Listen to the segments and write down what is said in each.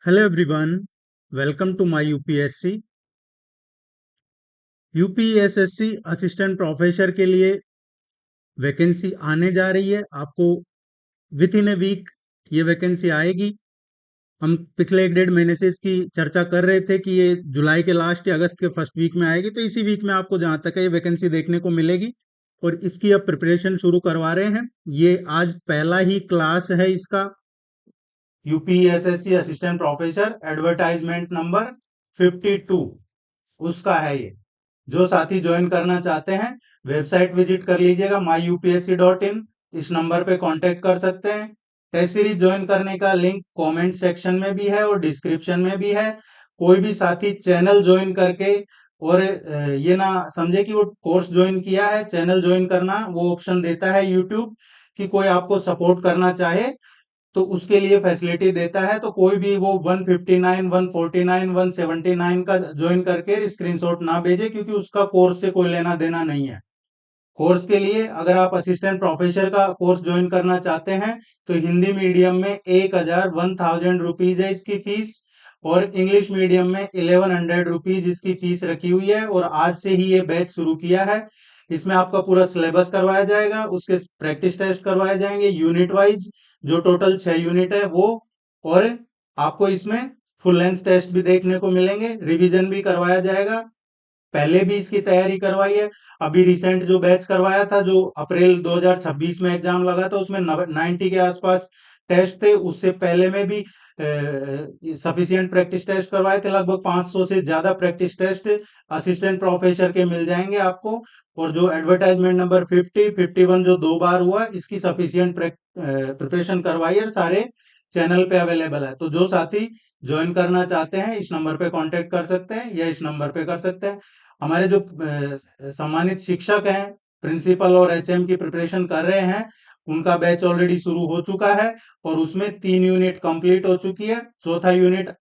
Hello everyone, welcome to my UPSC. UPSSC assistant professor के लिए vacancy आने जा रही है। आपको विद इन ए वीक ये वैकेंसी आएगी। हम पिछले 1 डेढ़ महीने से इसकी चर्चा कर रहे थे कि ये जुलाई के लास्ट या अगस्त के फर्स्ट वीक में आएगी, तो इसी वीक में आपको जहाँ तक है ये वैकेंसी देखने को मिलेगी और इसकी अब प्रिपरेशन शुरू करवा रहे हैं। ये आज पहला ही क्लास है इसका। UPSSC assistant professor advertisement number 52 उसका है ये। जो साथी ज्वाइन करना चाहते हैं वेबसाइट विजिट कर लीजिएगा myupsc.in। इस नंबर पे कांटेक्ट कर सकते हैं। टेस्ट सीरीज ज्वाइन करने का लिंक कमेंट सेक्शन में भी है और डिस्क्रिप्शन में भी है। कोई भी साथी चैनल ज्वाइन करके और ये ना समझे कि वो कोर्स ज्वाइन किया है, चैनल ज्वाइन करना वो ऑप्शन देता है यूट्यूब कि कोई आपको सपोर्ट करना चाहे तो उसके लिए फैसिलिटी देता है। तो कोई भी वो 159 149 179 का ज्वाइन करके स्क्रीनशॉट ना भेजे, क्योंकि उसका कोर्स से कोई लेना देना नहीं है। कोर्स के लिए अगर आप असिस्टेंट प्रोफेसर का कोर्स ज्वाइन करना चाहते हैं तो हिंदी मीडियम में 1000 रुपीज है इसकी फीस, और इंग्लिश मीडियम में 1100 रुपीज इसकी फीस रखी हुई है। और आज से ही ये बैच शुरू किया है। इसमें आपका पूरा सिलेबस करवाया जाएगा, उसके प्रैक्टिस टेस्ट करवाए जाएंगे यूनिट वाइज, जो टोटल 6 यूनिट है वो। और आपको इसमें फुल लेंथ टेस्ट भी देखने को मिलेंगे, रिवीजन भी करवाया जाएगा। पहले भी इसकी तैयारी करवाई है। अभी रिसेंट जो बैच करवाया था, जो अप्रैल 2026 में एग्जाम लगा था, उसमें 90 के आसपास टेस्ट थे। उससे पहले में भी सफिशियंट प्रैक्टिस टेस्ट करवाए थे। लगभग 500 से ज्यादा प्रैक्टिस टेस्ट असिस्टेंट प्रोफेसर के मिल जाएंगे आपको। और जो एडवर्टाइजमेंट नंबर 50 51 जो 2 बार हुआ, इसकी सफिशियंट प्रिपरेशन करवाई है, सारे चैनल पे अवेलेबल है। तो जो साथी ज्वाइन करना चाहते हैं इस नंबर पे कांटेक्ट कर सकते हैं या इस नंबर पे कर सकते हैं। हमारे जो सम्मानित शिक्षक हैं, प्रिंसिपल और एचएम की प्रिपरेशन कर रहे हैं, उनका बैच ऑलरेडी शुरू हो चुका है और उसमें 3 यूनिट कंप्लीट हो चुकी है। चौथा यूनिट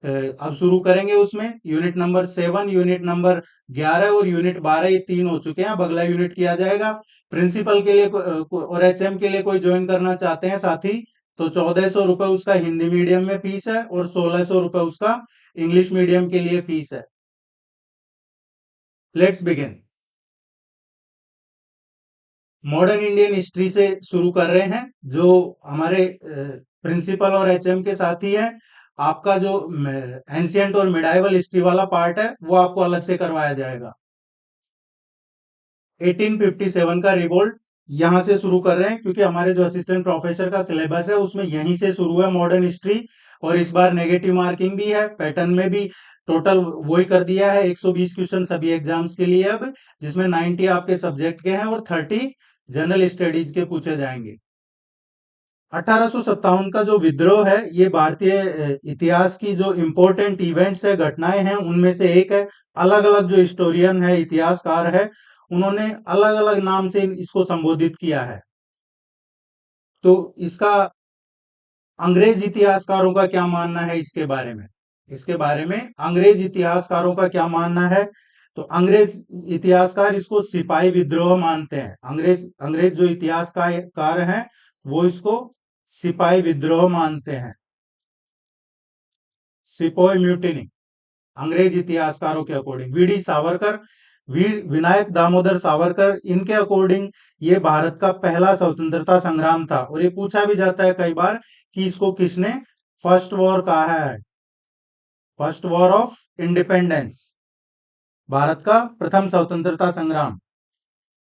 अब शुरू करेंगे। उसमें यूनिट नंबर 7, यूनिट नंबर 11 और यूनिट 12, ये 3 हो चुके हैं। अब अगला यूनिट किया जाएगा। प्रिंसिपल के लिए और एचएम के लिए कोई ज्वाइन करना चाहते हैं साथी, तो 1400 रुपए उसका हिंदी मीडियम में फीस है और 1600 रुपए उसका इंग्लिश मीडियम के लिए फीस है। Let's begin. Modern Indian history से शुरू कर रहे हैं। जो हमारे प्रिंसिपल और एचएम के साथी हैं, आपका जो एंशियंट और मिडाइवल हिस्ट्री वाला पार्ट है वो आपको अलग से करवाया जाएगा। 1857 का रिवोल्ट यहां से शुरू कर रहे हैं, क्योंकि हमारे जो असिस्टेंट प्रोफेसर का सिलेबस है उसमें यहीं से शुरू है मॉडर्न हिस्ट्री। और इस बार नेगेटिव मार्किंग भी है, पैटर्न में भी टोटल वही कर दिया है। 120 क्वेश्चन सभी एग्जाम्स के लिए अब, जिसमें 90 आपके सब्जेक्ट के हैं और 30 जनरल स्टडीज के पूछे जाएंगे। 1857 का जो विद्रोह है, ये भारतीय इतिहास की जो इम्पोर्टेंट इवेंट्स है, घटनाएं हैं, उनमें से एक है। अलग अलग जो हिस्टोरियन है, इतिहासकार है, उन्होंने अलग अलग नाम से इसको संबोधित किया है। तो इसका अंग्रेज इतिहासकारों का क्या मानना है इसके बारे में, अंग्रेज इतिहासकारों का क्या मानना है। तो अंग्रेज इतिहासकार इसको सिपाही विद्रोह मानते हैं। अंग्रेज जो इतिहासकार हैं वो इसको सिपाही विद्रोह मानते हैं, सिपोई म्यूटिनी, अंग्रेज इतिहासकारों के अकॉर्डिंग। वीडी सावरकर, वीर विनायक दामोदर सावरकर, इनके अकॉर्डिंग ये भारत का पहला स्वतंत्रता संग्राम था। और ये पूछा भी जाता है कई बार कि इसको किसने फर्स्ट वॉर कहा है। First war of independence, Bharat का प्रथम स्वतंत्रता संग्राम।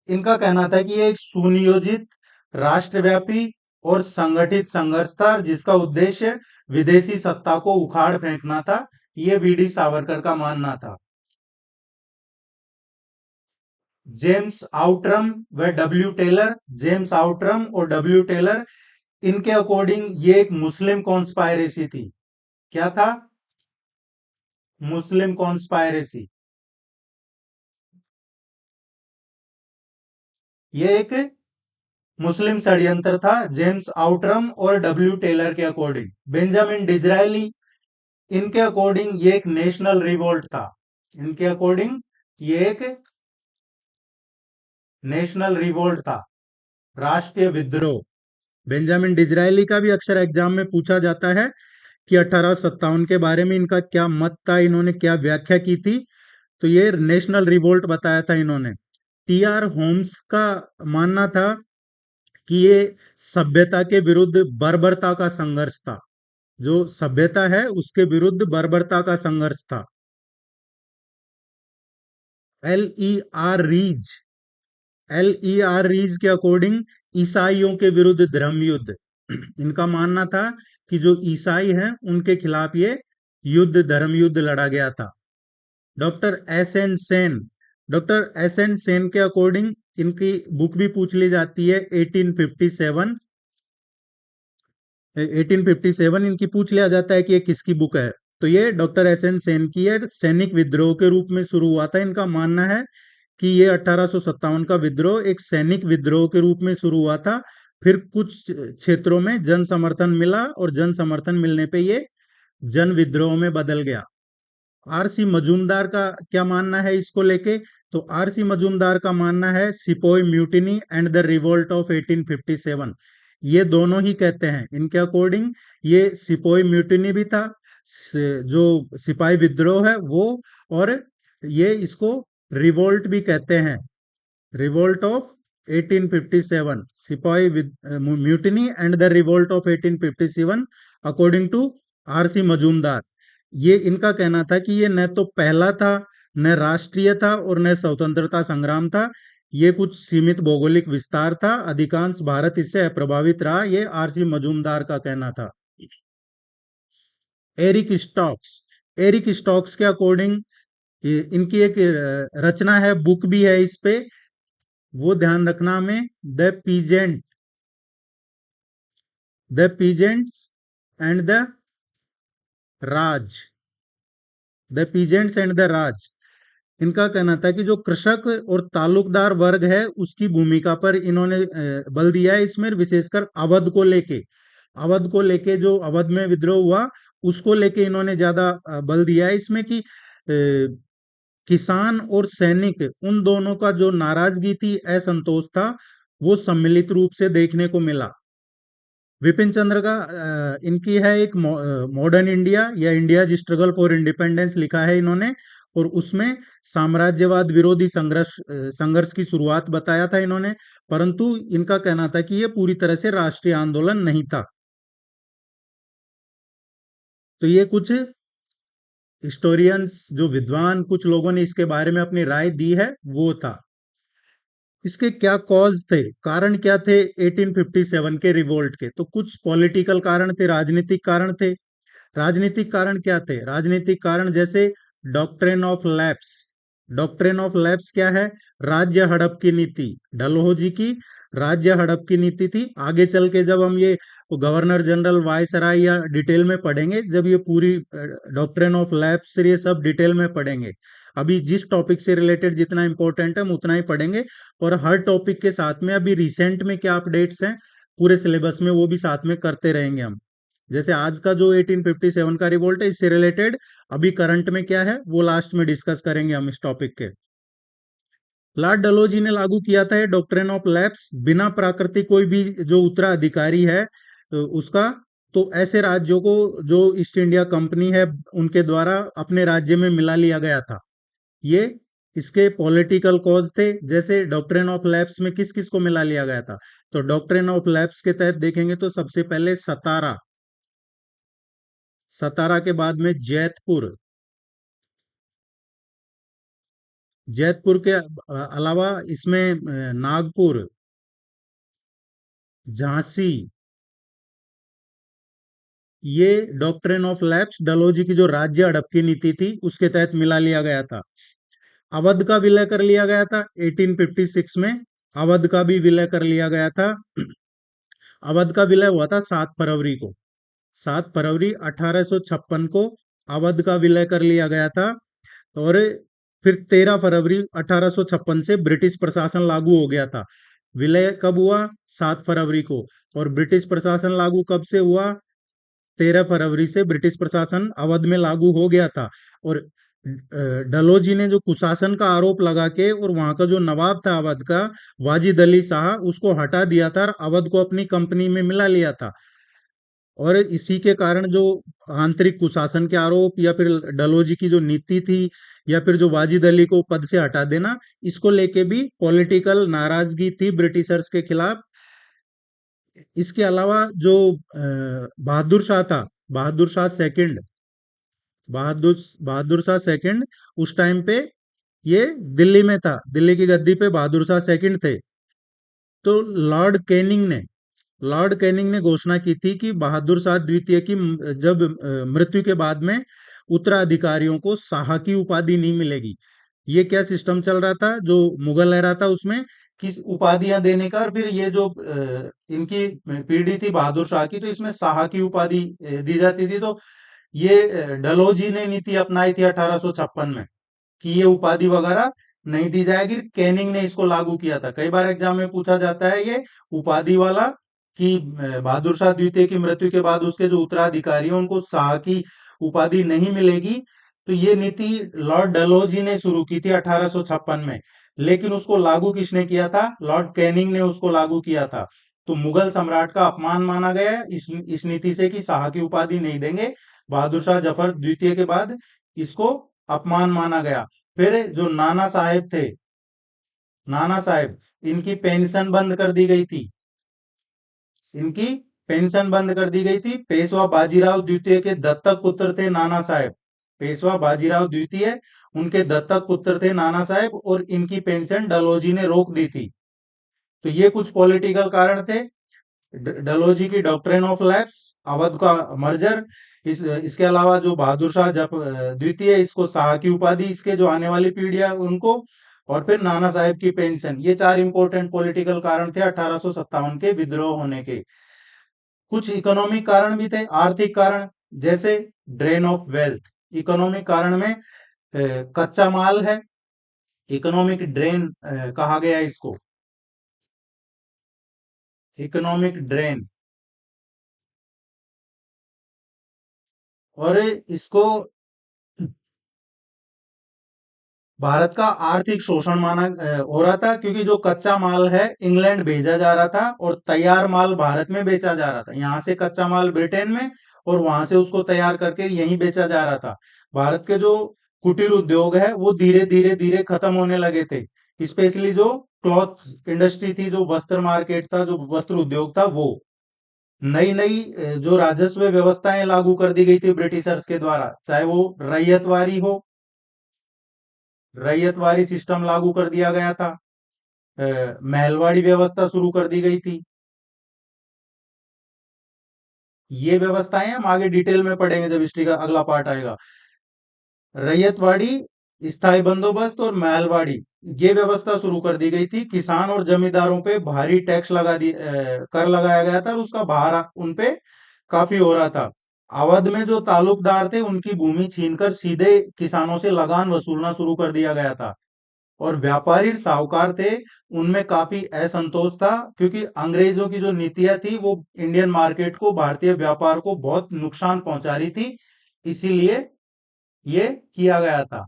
इनका कहना था कि ये एक सुनियोजित, राष्ट्रव्यापी और संगठित संघर्ष था, जिसका उद्देश्य विदेशी सत्ता को उखाड़ फेंकना था। ये वीडी सावरकर का मानना था। जेम्स आउटरम व डब्ल्यू टेलर, जेम्स आउटरम और डब्ल्यू टेलर, इनके अकॉर्डिंग ये एक मुस्लिम कॉन्स्पायरेसी थी। क्या था? मुस्लिम कॉन्स्पायरेसी। ये एक मुस्लिम षड्यंत्र था जेम्स आउटरम और डब्ल्यू टेलर के अकॉर्डिंग। बेंजामिन डिजरायली, इनके अकॉर्डिंग ये एक नेशनल रिवोल्ट था। इनके अकॉर्डिंग ये एक नेशनल रिवोल्ट था, राष्ट्रीय विद्रोह। बेंजामिन डिजरायली का भी अक्सर एग्जाम में पूछा जाता है कि 1857 के बारे में इनका क्या मत था, इन्होंने क्या व्याख्या की थी। तो ये नेशनल रिवोल्ट बताया था इन्होंने। टी आर होम्स का मानना था कि ये सभ्यता के विरुद्ध बर्बरता का संघर्ष था। जो सभ्यता है उसके विरुद्ध बर्बरता का संघर्ष था। L E R Rees, L E R Rees के अकॉर्डिंग ईसाइयों के विरुद्ध धर्म युद्ध। इनका मानना था कि जो ईसाई हैं उनके खिलाफ ये युद्ध, धर्म युद्ध लड़ा गया था। Doctor S N Sen, doctor S N Sen के अकॉर्डिंग इनकी बुक भी पूछ ली जाती है 1857। 1857 इनकी पूछ लिया जाता है कि ये किसकी बुक है। तो ये डॉक्टर एस एन सेन की है। सैनिक विद्रोह के रूप में शुरू हुआ था। इनका मानना है कि ये 1857 का विद्रोह एक सैनिक विद्रोह के रूप में शुरू हुआ था। फिर कुछ क्षेत्रों में जन समर्थन मिला और जन समर्थन मिलने पे ये जन विद्रोह में बदल गया। आरसी मजूमदार का क्या मानना है इसको लेके? तो आरसी मजूमदार का मानना है sepoy mutiny and the revolt of 1857। ये दोनों ही कहते हैं इनके अकॉर्डिंग। ये सिपोई म्यूटिनी भी था, जो सिपाही विद्रोह है वो, और ये इसको रिवोल्ट भी कहते हैं, रिवोल्ट ऑफ 1857, सिपाही mutiny and the revolt of 1857 according to RC Majumdar. ये इनका कहना था कि ये न तो पहला था, न राष्ट्रीय था, और न स्वतंत्रता संग्राम था। ये कुछ सीमित भौगोलिक विस्तार था, अधिकांश भारत इससे अप्रभावित रहा। ये आरसी मजूमदार का कहना था। एरिक स्टॉक्स, एरिक स्टॉक्स के अकॉर्डिंग इनकी एक रचना है, बुक भी है इस पे, वो ध्यान रखना में, the peasant, the peasants and the Raj, the peasants and the Raj. इनका कहना था कि जो कृषक और तालुकदार वर्ग है उसकी भूमिका पर इन्होंने बल दिया है इसमें, विशेषकर अवध को लेके, अवध को लेके जो अवध में विद्रोह हुआ उसको लेके इन्होंने ज्यादा बल दिया है इसमें कि किसान और सैनिक उन दोनों का जो नाराजगी थी, असंतोष था, वो सम्मिलित रूप से देखने को मिला। विपिन चंद्र का इनकी है एक मॉडर्न इंडिया या इंडिया स्ट्रगल फॉर इंडिपेंडेंस लिखा है इन्होंने, और उसमें साम्राज्यवाद विरोधी संघर्ष संघर्ष की शुरुआत बताया था इन्होंने। परंतु इनका कहना था कि यह पूरी तरह से राष्ट्रीय आंदोलन नहीं था। तो ये कुछ हिस्टोरियंस, जो विद्वान कुछ लोगों ने इसके बारे में अपनी राय दी है, वो था। इसके क्या कॉज थे, कारण क्या थे 1857 के रिवोल्ट के? तो कुछ पॉलिटिकल कारण थे, राजनीतिक कारण थे। राजनीतिक कारण क्या थे? राजनीतिक कारण जैसे doctrine of lapse. Doctrine of lapse क्या है? राज्य हड़प की नीति, डलहौजी की राज्य हड़प की नीति थी। आगे चल के जब हम ये गवर्नर जनरल वायसराय या डिटेल में पढ़ेंगे, जब ये पूरी डॉक्ट्रिन ऑफ लैप्स ये सब डिटेल में पढ़ेंगे। अभी जिस टॉपिक से रिलेटेड जितना इंपॉर्टेंट है हम उतना ही पढ़ेंगे, और हर टॉपिक के साथ में अभी रिसेंट में क्या अपडेट्स हैं पूरे सिलेबस में वो भी साथ में करते रहेंगे हम। जैसे आज का जो 1857 का रिवोल्ट है, इससे रिलेटेड अभी करंट में क्या है वो लास्ट में डिस्कस करेंगे हम इस टॉपिक के। लॉर्ड डलहौजी ने लागू किया था डॉक्ट्रिन ऑफ लैप्स, बिना प्राकृतिक कोई भी जो उत्तराधिकारी है उसका, तो ऐसे राज्यों को जो ईस्ट इंडिया कंपनी है उनके द्वारा अपने राज्य में मिला लिया गया था। ये इसके पॉलिटिकल कॉज थे। जैसे डॉक्ट्रिन ऑफ लैप्स में किस किस को मिला लिया गया था? तो डॉक्ट्रिन ऑफ लैप्स के तहत देखेंगे तो सबसे पहले सतारा, सतारा के बाद में जैतपुर, जैतपुर के अलावा इसमें नागपुर, झांसी, ये डॉक्ट्रिन ऑफ लैप्स डलहौजी की जो राज्य हड़प की नीति थी उसके तहत मिला लिया गया था। अवध का विलय कर लिया गया था 1856 में, अवध का भी विलय कर लिया गया था। अवध का विलय हुआ था 7 फरवरी को, 7 फरवरी 1856 को अवध का विलय कर लिया गया था। और फिर 13 फरवरी 1856 से ब्रिटिश प्रशासन लागू हो गया था। विलय कब हुआ? 7 फरवरी को। और ब्रिटिश प्रशासन लागू कब से हुआ? 13 फरवरी से ब्रिटिश प्रशासन अवध में लागू हो गया था। और डलहौजी ने जो कुशासन का आरोप लगा के और वहां का जो नवाब था अवध का, वाजिद अली शाह, उसको हटा दिया था और अवध को अपनी कंपनी में मिला लिया था। और इसी के कारण जो आंतरिक कुशासन के आरोप या फिर डलहौजी की जो नीति थी या फिर जो वाजिद अली को पद से हटा देना, इसको लेके भी पॉलिटिकल नाराजगी थी ब्रिटिशर्स के खिलाफ। इसके अलावा जो बहादुर शाह था, बहादुर शाह सेकंड, बहादुर बहादुर शाह सेकंड उस टाइम पे ये दिल्ली में था, दिल्ली की गद्दी पे बहादुर शाह सेकंड थे। तो लॉर्ड कैनिंग ने घोषणा की थी कि बहादुर शाह द्वितीय की जब मृत्यु के बाद में उत्तराधिकारियों को शाह की उपाधि नहीं मिलेगी। ये क्या सिस्टम चल रहा था जो मुगल एरा था उसमें, किस उपाधियां देने का, और फिर ये जो इनकी पीढ़ी थी बहादुर शाह की, तो इसमें शाह की उपाधि दी जाती थी। तो ये डलहौजी ने नीति अपनाई थी 1856 में कि ये उपाधि वगैरह नहीं दी जाएगी। कैनिंग ने इसको लागू किया था। कई बार एग्जाम में पूछा जाता है ये उपाधि वाला कि बहादुर शाह द्वितीय की मृत्यु के बाद उसके जो उत्तराधिकारी हैं उनको शाह की उपाधि नहीं मिलेगी। तो ये नीति लॉर्ड डलहौजी ने शुरू की थी 1856 में, लेकिन उसको लागू किसने किया था? लॉर्ड कैनिंग ने उसको लागू किया था। तो मुगल सम्राट का अपमान माना गया है इस नीति से कि शाह की उपाधि नहीं देंगे। बहादुर शाह जफर द्वितीय के बाद इसको अपमान माना गया। फिर जो नाना साहेब थे, नाना साहेब, इनकी पेंशन बंद कर दी गई थी, इनकी पेंशन बंद कर दी गई थी। पेशवा बाजीराव द्वितीय के दत्तक पुत्र थे नाना साहेब, पेशवा बाजीराव द्वितीय उनके दत्तक पुत्र थे नाना साहेब, और इनकी पेंशन डलहौजी ने रोक दी थी। तो ये कुछ पॉलिटिकल कारण थे। डलहौजी की डॉक्ट्रिन ऑफ लैप्स, अवध का मर्जर, इसके अलावा जो बहादुर शाह द्वितीय, इसको शाह की उपाधि, इसके जो आने वाली पीढ़ियां उनको, और फिर नाना साहेब की पेंशन, ये चार इंपॉर्टेंट पॉलिटिकल कारण थे 1857 के विद्रोह होने के। कुछ इकोनॉमिक कारण भी थे, आर्थिक कारण, जैसे ड्रेन ऑफ वेल्थ। इकोनॉमिक कारण में कच्चा माल है, इकोनॉमिक ड्रेन कहा गया इसको, इकोनॉमिक ड्रेन। और इसको भारत का आर्थिक शोषण माना हो रहा था, क्योंकि जो कच्चा माल है इंग्लैंड भेजा जा रहा था और तैयार माल भारत में बेचा जा रहा था। यहाँ से कच्चा माल ब्रिटेन में, और वहां से उसको तैयार करके यहीं बेचा जा रहा था। भारत के जो कुटीर उद्योग है वो धीरे धीरे धीरे खत्म होने लगे थे। स्पेशली जो क्लॉथ इंडस्ट्री थी, जो वस्त्र मार्केट था, जो वस्त्र उद्योग था, वो नई नई जो राजस्व व्यवस्थाएं लागू कर दी गई थी ब्रिटिशर्स के द्वारा, चाहे वो रैयतवारी सिस्टम लागू कर दिया गया था, महलवाड़ी व्यवस्था शुरू कर दी गई थी। ये व्यवस्थाएं हम आगे डिटेल में पढ़ेंगे जब हिस्ट्री का अगला पार्ट आएगा। रैयतवाड़ी, स्थायी बंदोबस्त और महलवाड़ी, ये व्यवस्था शुरू कर दी गई थी। किसान और जमींदारों पे भारी टैक्स कर लगाया गया था, और उसका भार उन पे काफी हो रहा था। अवध में जो तालुकदार थे उनकी भूमि छीनकर सीधे किसानों से लगान वसूलना शुरू कर दिया गया था। और व्यापारी साहूकार थे, उनमें काफी असंतोष था, क्योंकि अंग्रेजों की जो नीतियां थी वो इंडियन मार्केट को, भारतीय व्यापार को बहुत नुकसान पहुंचा रही थी। इसीलिए ये किया गया था।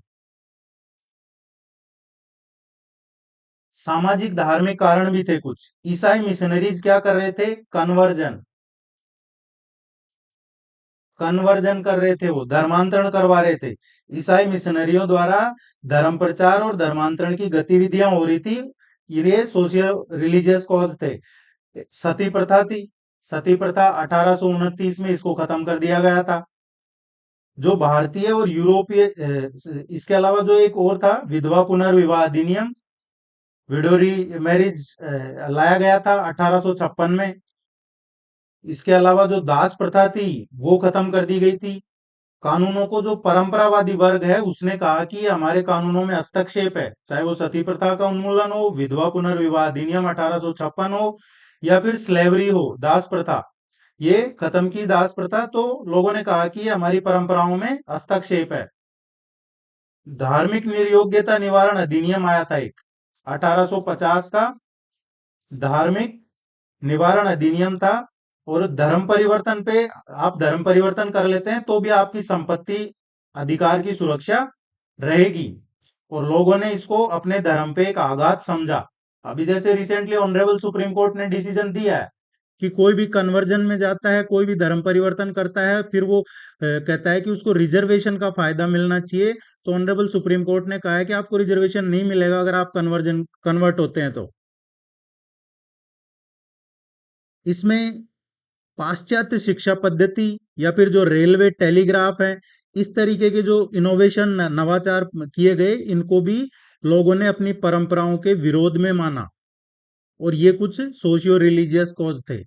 सामाजिक धार्मिक कारण भी थे कुछ। ईसाई मिशनरीज क्या कर रहे थे? कन्वर्जन कर रहे थे, वो धर्मांतरण करवा रहे थे। ईसाई मिशनरियों द्वारा धर्म प्रचार और धर्मांतरण की गतिविधियां हो रही थी। ये सोशियल रिलीजियस कॉज थे। सती प्रथा थी, सती प्रथा 1829 में इसको खत्म कर दिया गया था। जो भारतीय और यूरोपीय इसके अलावा जो एक और था, विधवा पुनर्विवाह अधिनियम, विडोरी मैरिज लाया गया था 1856 में। इसके अलावा जो दास प्रथा थी वो खत्म कर दी गई थी। कानूनों को जो परंपरावादी वर्ग है उसने कहा कि ये हमारे कानूनों में हस्तक्षेप है, चाहे वो सती प्रथा का उन्मूलन हो, विधवा पुनर्विवाह अधिनियम 1856 हो, या फिर स्लेवरी हो, दास प्रथा, ये खत्म की दास प्रथा। तो लोगों ने कहा कि ये हमारी परंपराओं में हस्तक्षेप है। धार्मिक निर्योग्यता निवारण अधिनियम आया था एक 1850 का, धार्मिक निवारण अधिनियम था। और धर्म परिवर्तन पे, आप धर्म परिवर्तन कर लेते हैं तो भी आपकी संपत्ति अधिकार की सुरक्षा रहेगी। और लोगों ने इसको अपने धर्म पे एक आघात समझा। अभी जैसे रिसेंटली ऑनरेबल सुप्रीम कोर्ट ने डिसीजन दिया है कि कोई भी कन्वर्जन में जाता है, कोई भी धर्म परिवर्तन करता है, फिर वो कहता है कि उसको रिजर्वेशन का फायदा मिलना चाहिए। तो ऑनरेबल सुप्रीम कोर्ट ने कहा है कि आपको रिजर्वेशन नहीं मिलेगा अगर आप कन्वर्ट होते हैं तो। इसमें पाश्चात्य शिक्षा पद्धति या फिर जो रेलवे टेलीग्राफ है, इस तरीके के जो इनोवेशन नवाचार किए गए, इनको भी लोगों ने अपनी परंपराओं के विरोध में माना। और ये कुछ सोशियो रिलीजियस कॉज थे।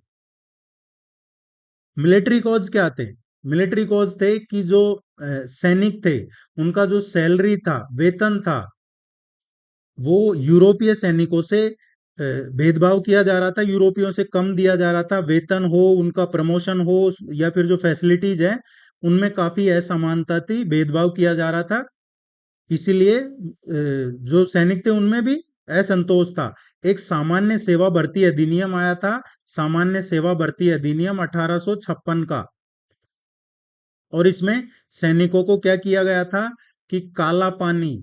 मिलिट्री कॉज क्या थे? मिलिट्री कॉज थे कि जो सैनिक थे, उनका जो सैलरी था, वेतन था, वो यूरोपीय सैनिकों से भेदभाव किया जा रहा था, यूरोपियों से कम दिया जा रहा था। वेतन हो, उनका प्रमोशन हो, या फिर जो फैसिलिटीज है, उनमें काफी असमानता थी, भेदभाव किया जा रहा था। इसीलिए जो सैनिक थे उनमें भी असंतोष था। एक सामान्य सेवा भर्ती अधिनियम आया था, सामान्य सेवा भर्ती अधिनियम 1856 का। और इसमें सैनिकों को क्या किया गया था कि काला पानी,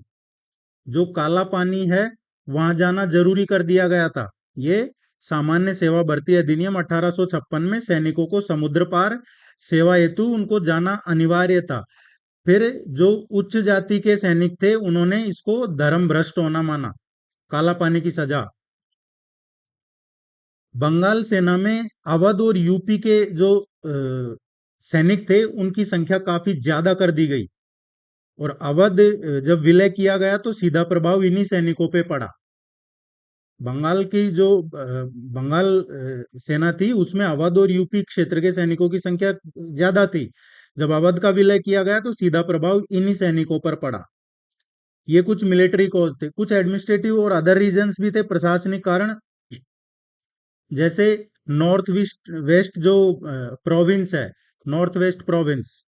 जो काला पानी है, वहां जाना जरूरी कर दिया गया था। ये सामान्य सेवा भर्ती अधिनियम 1856 में सैनिकों को समुद्र पार सेवा हेतु उनको जाना अनिवार्य था। फिर जो उच्च जाति के सैनिक थे, उन्होंने इसको धर्म भ्रष्ट होना माना, काला पानी की सजा। बंगाल सेना में अवध और यूपी के जो सैनिक थे, उनकी संख्या काफी ज्यादा कर दी गई। और अवध जब विलय किया गया तो सीधा प्रभाव इन्हीं सैनिकों पे पड़ा। बंगाल की जो बंगाल सेना थी, उसमें अवध और यूपी क्षेत्र के सैनिकों की संख्या ज्यादा थी। जब अवध का विलय किया गया तो सीधा प्रभाव इन्हीं सैनिकों पर पड़ा। ये कुछ मिलिट्री कॉज थे। कुछ एडमिनिस्ट्रेटिव और अदर रीजंस भी थे, प्रशासनिक कारण। जैसे नॉर्थ वेस्ट वेस्ट जो प्रोविंस है, नॉर्थ वेस्ट प्रोविंस,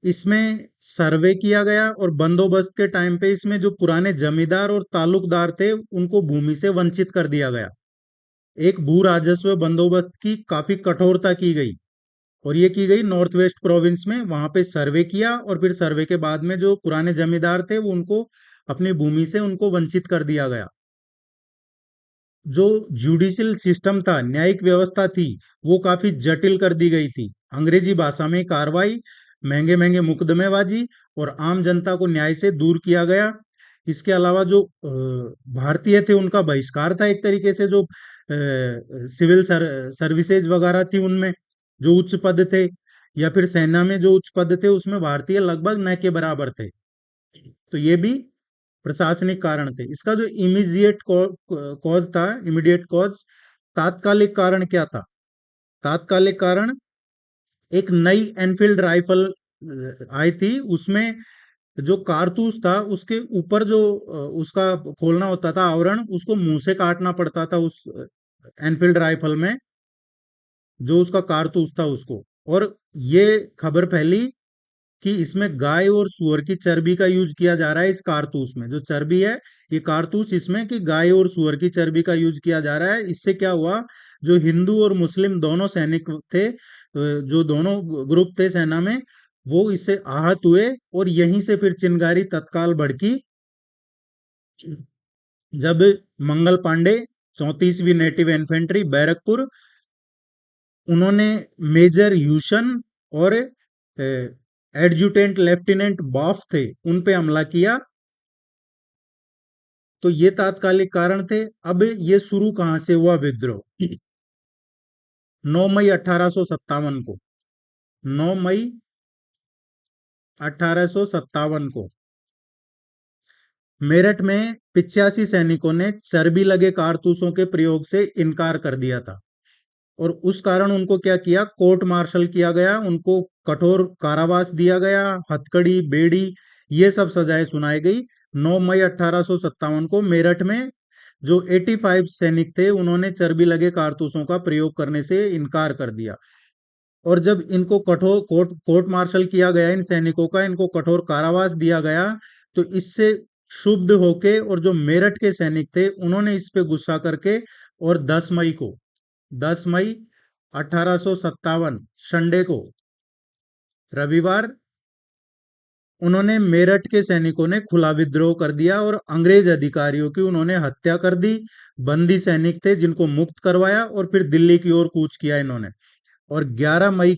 इसमें सर्वे किया गया और बंदोबस्त के टाइम पे इसमें जो पुराने जमींदार और तालुकदार थे, उनको भूमि से वंचित कर दिया गया। एक भू राजस्व बंदोबस्त की काफी कठोरता की गई। और ये की गई नॉर्थ वेस्ट प्रोविंस में। वहां पे सर्वे किया और फिर सर्वे के बाद में जो पुराने जमींदार थे, वो उनको अपनी भूमि से उनको वंचित कर दिया गया। जो जुडिशियल सिस्टम था, न्यायिक व्यवस्था थी, वो काफी जटिल कर दी गई थी। अंग्रेजी भाषा में कार्रवाई, महंगे महंगे मुकदमेबाजी, और आम जनता को न्याय से दूर किया गया। इसके अलावा जो भारतीय थे, उनका बहिष्कार था एक तरीके से। जो सिविल सर्विसेज वगैरह थी, उनमें जो उच्च पद थे, या फिर सेना में जो उच्च पद थे, उसमें भारतीय लगभग न के बराबर थे। तो ये भी प्रशासनिक कारण थे। इसका जो इमीडिएट कॉज था, इमीडिएट कॉज, तात्कालिक कारण क्या था? तात्कालिक कारण, एक नई एनफील्ड राइफल आई थी। उसमें जो कारतूस था, उसके ऊपर जो उसका खोलना होता था आवरण, उसको मुंह से काटना पड़ता था उस एनफील्ड राइफल में, जो उसका कारतूस था उसको। और ये खबर फैली कि इसमें गाय और सुअर की चर्बी का यूज किया जा रहा है। इस कारतूस में जो चर्बी है, ये कारतूस, इसमें कि गाय और सुअर की चर्बी का यूज किया जा रहा है। इससे क्या हुआ, जो हिंदू और मुस्लिम दोनों सैनिक थे, जो दोनों ग्रुप थे सेना में, वो इससे आहत हुए। और यहीं से फिर चिंगारी तत्काल भड़की, जब मंगल पांडे, 34वीं नेटिव इन्फेंट्री, बैरकपुर, उन्होंने मेजर ह्यूशन और एडजुटेंट लेफ्टिनेंट बॉफ थे, उन पे हमला किया। तो ये तात्कालिक कारण थे। अब ये शुरू कहां से हुआ विद्रोह? 9 मई 1857 को, 9 मई 1857 को मेरठ में 85 सैनिकों ने चर्बी लगे कारतूसों के प्रयोग से इनकार कर दिया था। और उस कारण उनको क्या किया, कोर्ट मार्शल किया गया, उनको कठोर कारावास दिया गया, हथकड़ी, बेड़ी, ये सब सजाएं सुनाई गई। 9 मई 1857 को मेरठ में जो 85 सैनिक थे, उन्होंने चर्बी लगे कारतूसों का प्रयोग करने से इनकार कर दिया। और जब इनको कठोर कोर्ट मार्शल किया गया, इन सैनिकों का, इनको कठोर कारावास दिया गया, तो इससे क्षुब्ध होके और जो मेरठ के सैनिक थे, उन्होंने इस पे गुस्सा करके, और 10 मई को, 10 मई 1857 संडे को, रविवार, उन्होंने मेरठ के सैनिकों ने खुला विद्रोह कर दिया और अंग्रेज अधिकारियों की उन्होंने हत्या कर दी। बंदी सैनिक थे जिनको मुक्त करवाया और फिर दिल्ली की ओर कूच किया इन्होंने। और 11 मई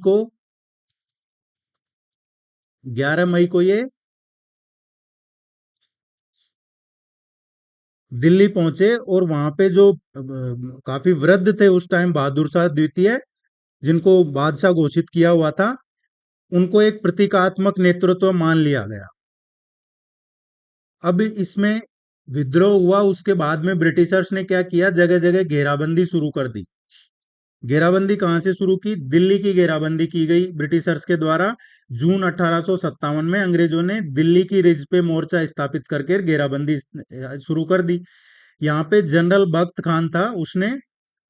को ये दिल्ली पहुंचे और वहां पे जो काफी वृद्ध थे उस टाइम, बहादुर शाह द्वितीय, जिनको बादशाह घोषित किया हुआ था, उनको एक प्रतीकात्मक नेतृत्व मान लिया गया। अब इसमें विद्रोह हुआ, उसके बाद में ब्रिटिशर्स ने क्या किया, जगह जगह घेराबंदी शुरू कर दी। घेराबंदी कहाँ से शुरू की? दिल्ली की घेराबंदी की गई ब्रिटिशर्स के द्वारा। जून 1857 में अंग्रेजों ने दिल्ली की रिज पे मोर्चा स्थापित करके घेराबंदी शुरू कर दी। यहाँ पे जनरल बख्त खान था, उसने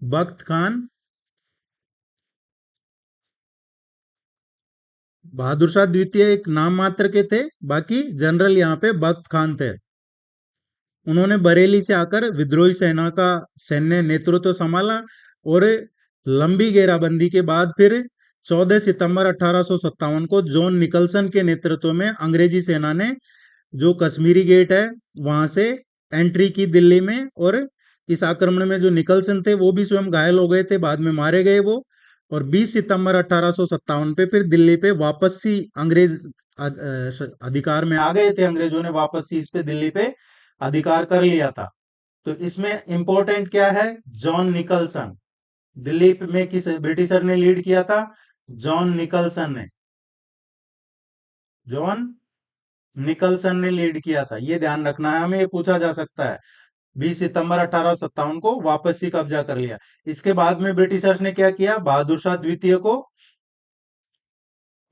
बख्त खान, बहादुर शाह द्वितीय एक नाम मात्र के थे, बाकी जनरल यहाँ पे बख्त खान थे। उन्होंने बरेली से आकर विद्रोही सेना का सैन्य नेतृत्व संभाला। और लंबी घेराबंदी के बाद फिर 14 सितंबर 1857 को जॉन निकलसन के नेतृत्व में अंग्रेजी सेना ने जो कश्मीरी गेट है वहां से एंट्री की दिल्ली में। और इस आक्रमण में जो निकलसन थे वो भी स्वयं घायल हो गए थे, बाद में मारे गए वो। और 20 सितंबर 1857 पे फिर दिल्ली पे वापस सी अंग्रेज अधिकार में आ गए थे। अंग्रेजों ने वापस सी इस पे दिल्ली पे अधिकार कर लिया था। तो इसमें इंपॉर्टेंट क्या है? John Nicholson. दिल्ली में किस ब्रिटिशर ने लीड किया था? जॉन निकलसन ने। जॉन निकलसन ने लीड किया था, ये ध्यान रखना है हमें, ये पूछा जा सकता है। 20 सितंबर 1857 को वापसी कब्जा कर लिया। इसके बाद में ब्रिटिशर्स ने क्या किया? बहादुर शाह द्वितीय को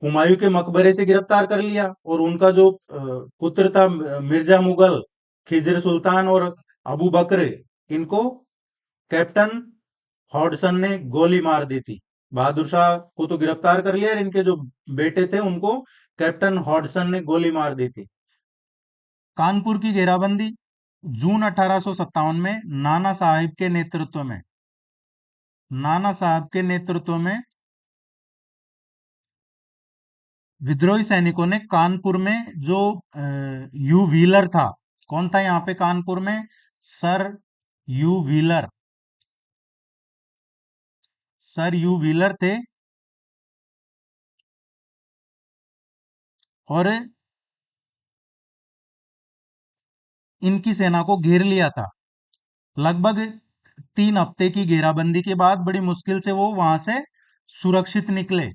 हुमायूं के मकबरे से गिरफ्तार कर लिया और उनका जो पुत्र था मिर्जा मुगल, खिजर सुल्तान और अबू बकर, इनको कैप्टन हॉडसन ने गोली मार दी थी। बहादुर शाह को तो गिरफ्तार कर लिया और इनके जो बेटे थे उनको कैप्टन हॉडसन ने गोली मार दी थी। कानपुर की घेराबंदी जून 1857 में नाना साहब के नेतृत्व में विद्रोही सैनिकों ने कानपुर में जो यू व्हीलर था, कौन था यहाँ पे कानपुर में? Sir you wheeler. Sir you wheeler थे और इनकी सेना को घेर लिया था। लगभग 3 हफ्ते की घेराबंदी के बाद बड़ी मुश्किल से वो वहां से सुरक्षित निकले।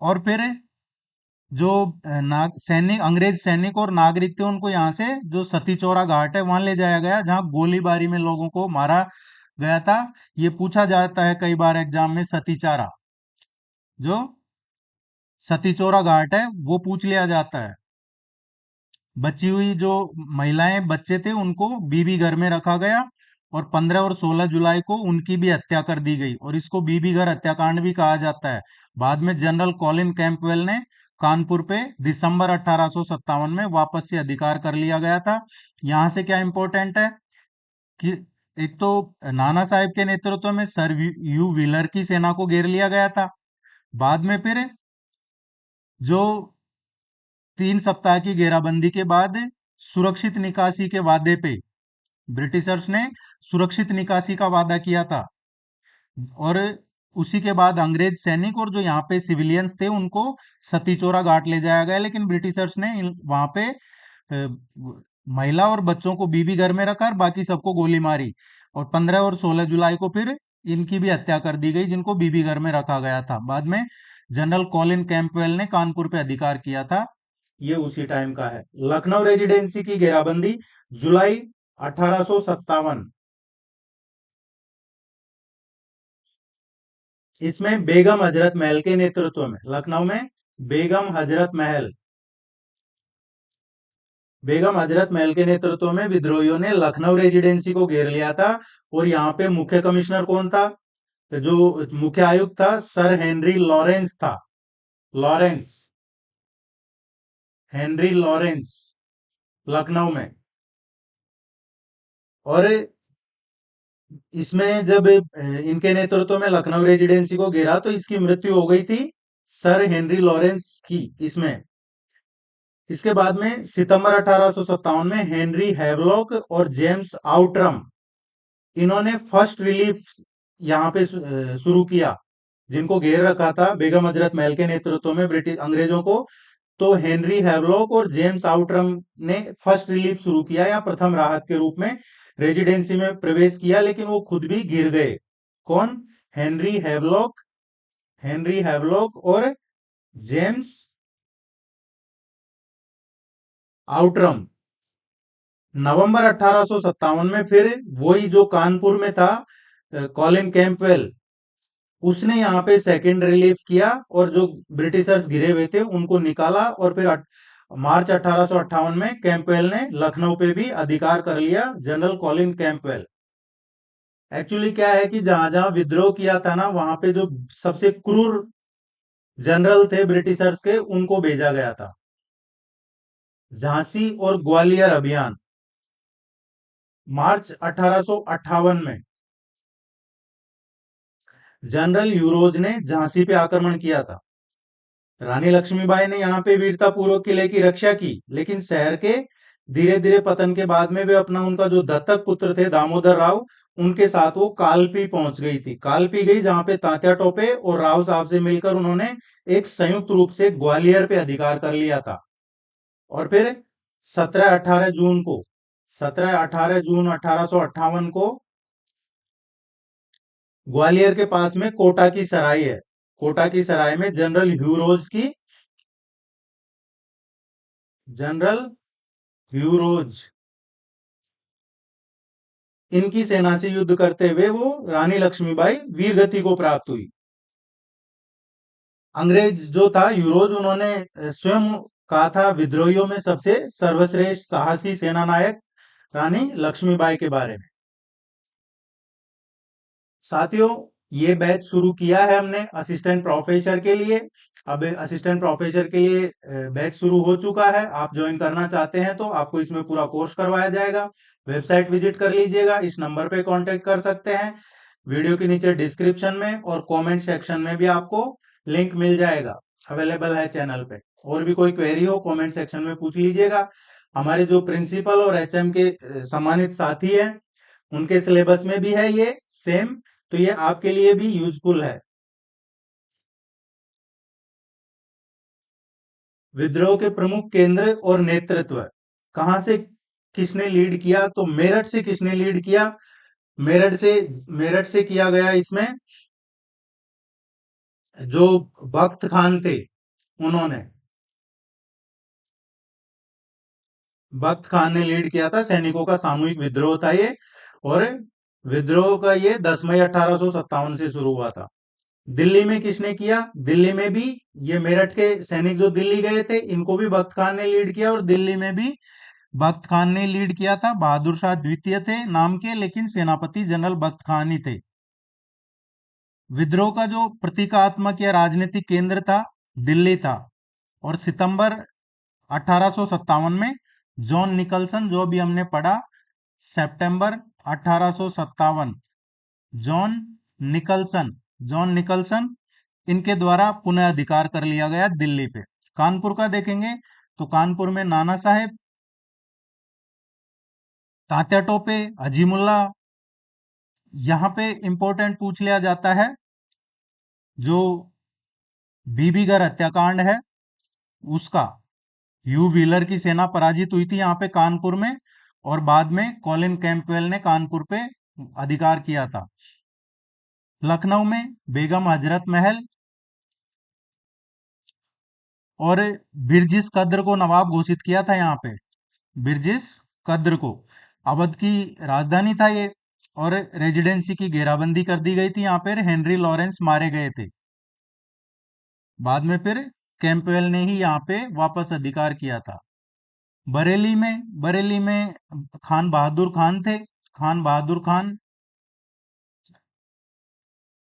और फिर जो सैनिक, अंग्रेज सैनिक और नागरिक थे, उनको यहाँ से जो सती चौरा घाट है वहां ले जाया गया, जहां गोलीबारी में लोगों को मारा गया था। ये पूछा जाता है कई बार एग्जाम में, सती चारा, जो सती चौरा घाट है वो पूछ लिया जाता है। बची हुई जो महिलाएं बच्चे थे उनको बीबी घर में रखा गया और 15 और 16 जुलाई को उनकी भी हत्या कर दी गई और इसको बीबी घर हत्याकांड भी कहा जाता है। बाद में जनरल कॉलिन कैंपवेल ने कानपुर पे दिसंबर 1857 में वापस से अधिकार कर लिया गया था। यहाँ से क्या इंपॉर्टेंट है कि एक तो नाना साहेब के नेतृत्व में सर यू व्हीलर की सेना को घेर लिया गया था। बाद में फिर जो 3 सप्ताह की घेराबंदी के बाद सुरक्षित निकासी के वादे पे ब्रिटिशर्स ने सुरक्षित निकासी का वादा किया था। और उसी के बाद अंग्रेज सैनिक और जो यहाँ पे सिविलियंस थे उनको सती चौरा घाट ले जाया गया, लेकिन ब्रिटिशर्स ने वहां पे महिला और बच्चों को बीबी घर में रखा और बाकी सबको गोली मारी। और 15 और 16 जुलाई को फिर इनकी भी हत्या कर दी गई, जिनको बीबी घर में रखा गया था। बाद में जनरल कॉलिन कैंपवेल ने कानपुर पे अधिकार किया था। ये उसी टाइम का है। लखनऊ रेजिडेंसी की घेराबंदी जुलाई 1857। इसमें बेगम हजरत महल के नेतृत्व में, लखनऊ में बेगम हजरत महल, बेगम हजरत महल के नेतृत्व में विद्रोहियों ने लखनऊ रेजिडेंसी को घेर लिया था। और यहाँ पे मुख्य कमिश्नर कौन था? जो मुख्य आयुक्त था सर हेनरी लॉरेंस था। लॉरेंस, हेनरी लॉरेंस, लखनऊ में। और इसमें जब इनके नेतृत्व में लखनऊ रेजिडेंसी को घेरा तो इसकी मृत्यु हो गई थी सर हेनरी लॉरेंस की इसमें। इसके बाद में सितंबर 1857 में हेनरी हैवलॉक और जेम्स आउटरम, इन्होंने फर्स्ट रिलीफ यहाँ पे शुरू किया, जिनको घेर रखा था बेगम हजरत महल के नेतृत्व में ब्रिटिश अंग्रेजों को। तो हेनरी हैवलॉक और जेम्स आउटरम ने फर्स्ट रिलीफ शुरू किया या प्रथम राहत के रूप में रेजिडेंसी में प्रवेश किया, लेकिन वो खुद भी गिर गए। कौन? हेनरी हैवलॉक और जेम्स आउटरम। नवंबर 1857 में फिर वही जो कानपुर में था, कॉलिन कैंपवेल, उसने यहाँ पे सेकंड रिलीफ किया और जो ब्रिटिशर्स घिरे हुए थे उनको निकाला। और फिर मार्च 1858 में कैंपवेल ने लखनऊ पे भी अधिकार कर लिया, जनरल कॉलिन कैंपवेल। एक्चुअली क्या है कि जहां जहां विद्रोह किया था ना, वहां पे जो सबसे क्रूर जनरल थे ब्रिटिशर्स के, उनको भेजा गया था। झांसी और ग्वालियर अभियान, मार्च 1858 में जनरल यूरोज ने झांसी पे आक्रमण किया था। रानी लक्ष्मीबाई ने यहाँ पे वीरता पूर्वक किले की रक्षा की, लेकिन शहर के धीरे धीरे पतन के बाद में वे अपना उनका जो दत्तक पुत्र थे दामोदर राव, उनके साथ वो कालपी पहुंच गई थी। कालपी गई जहां पे तात्या टोपे और राव साहब से मिलकर उन्होंने एक संयुक्त रूप से ग्वालियर पे अधिकार कर लिया था। और फिर 17-18 जून को 17-18 जून 1858 को ग्वालियर के पास में कोटा की सराय है, कोटा की सराय में जनरल ह्यूरोज इनकी सेना से युद्ध करते हुए वो रानी लक्ष्मीबाई वीरगति को प्राप्त हुई। अंग्रेज जो था यूरोज, उन्होंने स्वयं कहा था विद्रोहियों में सबसे सर्वश्रेष्ठ साहसी सेना नायक रानी लक्ष्मीबाई के बारे में। साथियों, ये बैच शुरू किया है हमने असिस्टेंट प्रोफेसर के लिए। अब असिस्टेंट प्रोफेसर के लिए बैच शुरू हो चुका है। आप ज्वाइन करना चाहते हैं तो आपको इसमें पूरा कोर्स करवाया जाएगा। वेबसाइट विजिट कर लीजिएगा, इस नंबर पे कांटेक्ट कर सकते हैं। वीडियो के नीचे डिस्क्रिप्शन में और कमेंट सेक्शन में भी आपको लिंक मिल जाएगा, अवेलेबल है चैनल पे। और भी कोई क्वेरी हो कमेंट सेक्शन में पूछ लीजिएगा। हमारे जो प्रिंसिपल और एचएम के सम्मानित साथी हैं, उनके सिलेबस में भी है ये सेम, तो ये आपके लिए भी यूजफुल है। विद्रोह के प्रमुख केंद्र और नेतृत्व, कहां से किसने लीड किया? तो मेरठ से किसने लीड किया? मेरठ से किया गया। इसमें जो बख्त खान थे, उन्होंने बख्त खान ने लीड किया था। सैनिकों का सामूहिक विद्रोह था ये। और विद्रोह का ये 10 मई 1857 से शुरू हुआ था। दिल्ली में किसने किया? दिल्ली में भी ये मेरठ के सैनिक जो दिल्ली गए थे, इनको भी बख्त खान ने लीड किया। और दिल्ली में भी बख्त खान ने लीड किया था। बहादुर शाह द्वितीय थे नाम के, लेकिन सेनापति जनरल बख्त खान ही थे। विद्रोह का जो प्रतीकात्मक या राजनीतिक केंद्र था, दिल्ली था। और सितंबर 1857 में जॉन निकलसन, जो भी हमने पढ़ा, सितंबर 1857, जॉन निकलसन जॉन निकलसन इनके द्वारा पुनः अधिकार कर लिया गया दिल्ली पे। कानपुर का देखेंगे तो कानपुर में नाना साहेब, तात्या टोपे, अजीमुल्ला। यहाँ पे इंपॉर्टेंट पूछ लिया जाता है, जो बीबीगढ़ हत्याकांड है उसका, यू व्हीलर की सेना पराजित हुई थी यहाँ पे कानपुर में। और बाद में कॉलिन कैंपवेल ने कानपुर पे अधिकार किया था। लखनऊ में बेगम हजरत महल और बिरजिस कद्र को नवाब घोषित किया था यहाँ पे। बिरजिस कद्र को अवध की राजधानी था ये। और रेजिडेंसी की घेराबंदी कर दी गई थी यहाँ पर। हेनरी लॉरेंस मारे गए थे। बाद में फिर कैंपवेल ने ही यहाँ पे वापस अधिकार किया था। बरेली में खान बहादुर खान थे। खान बहादुर खान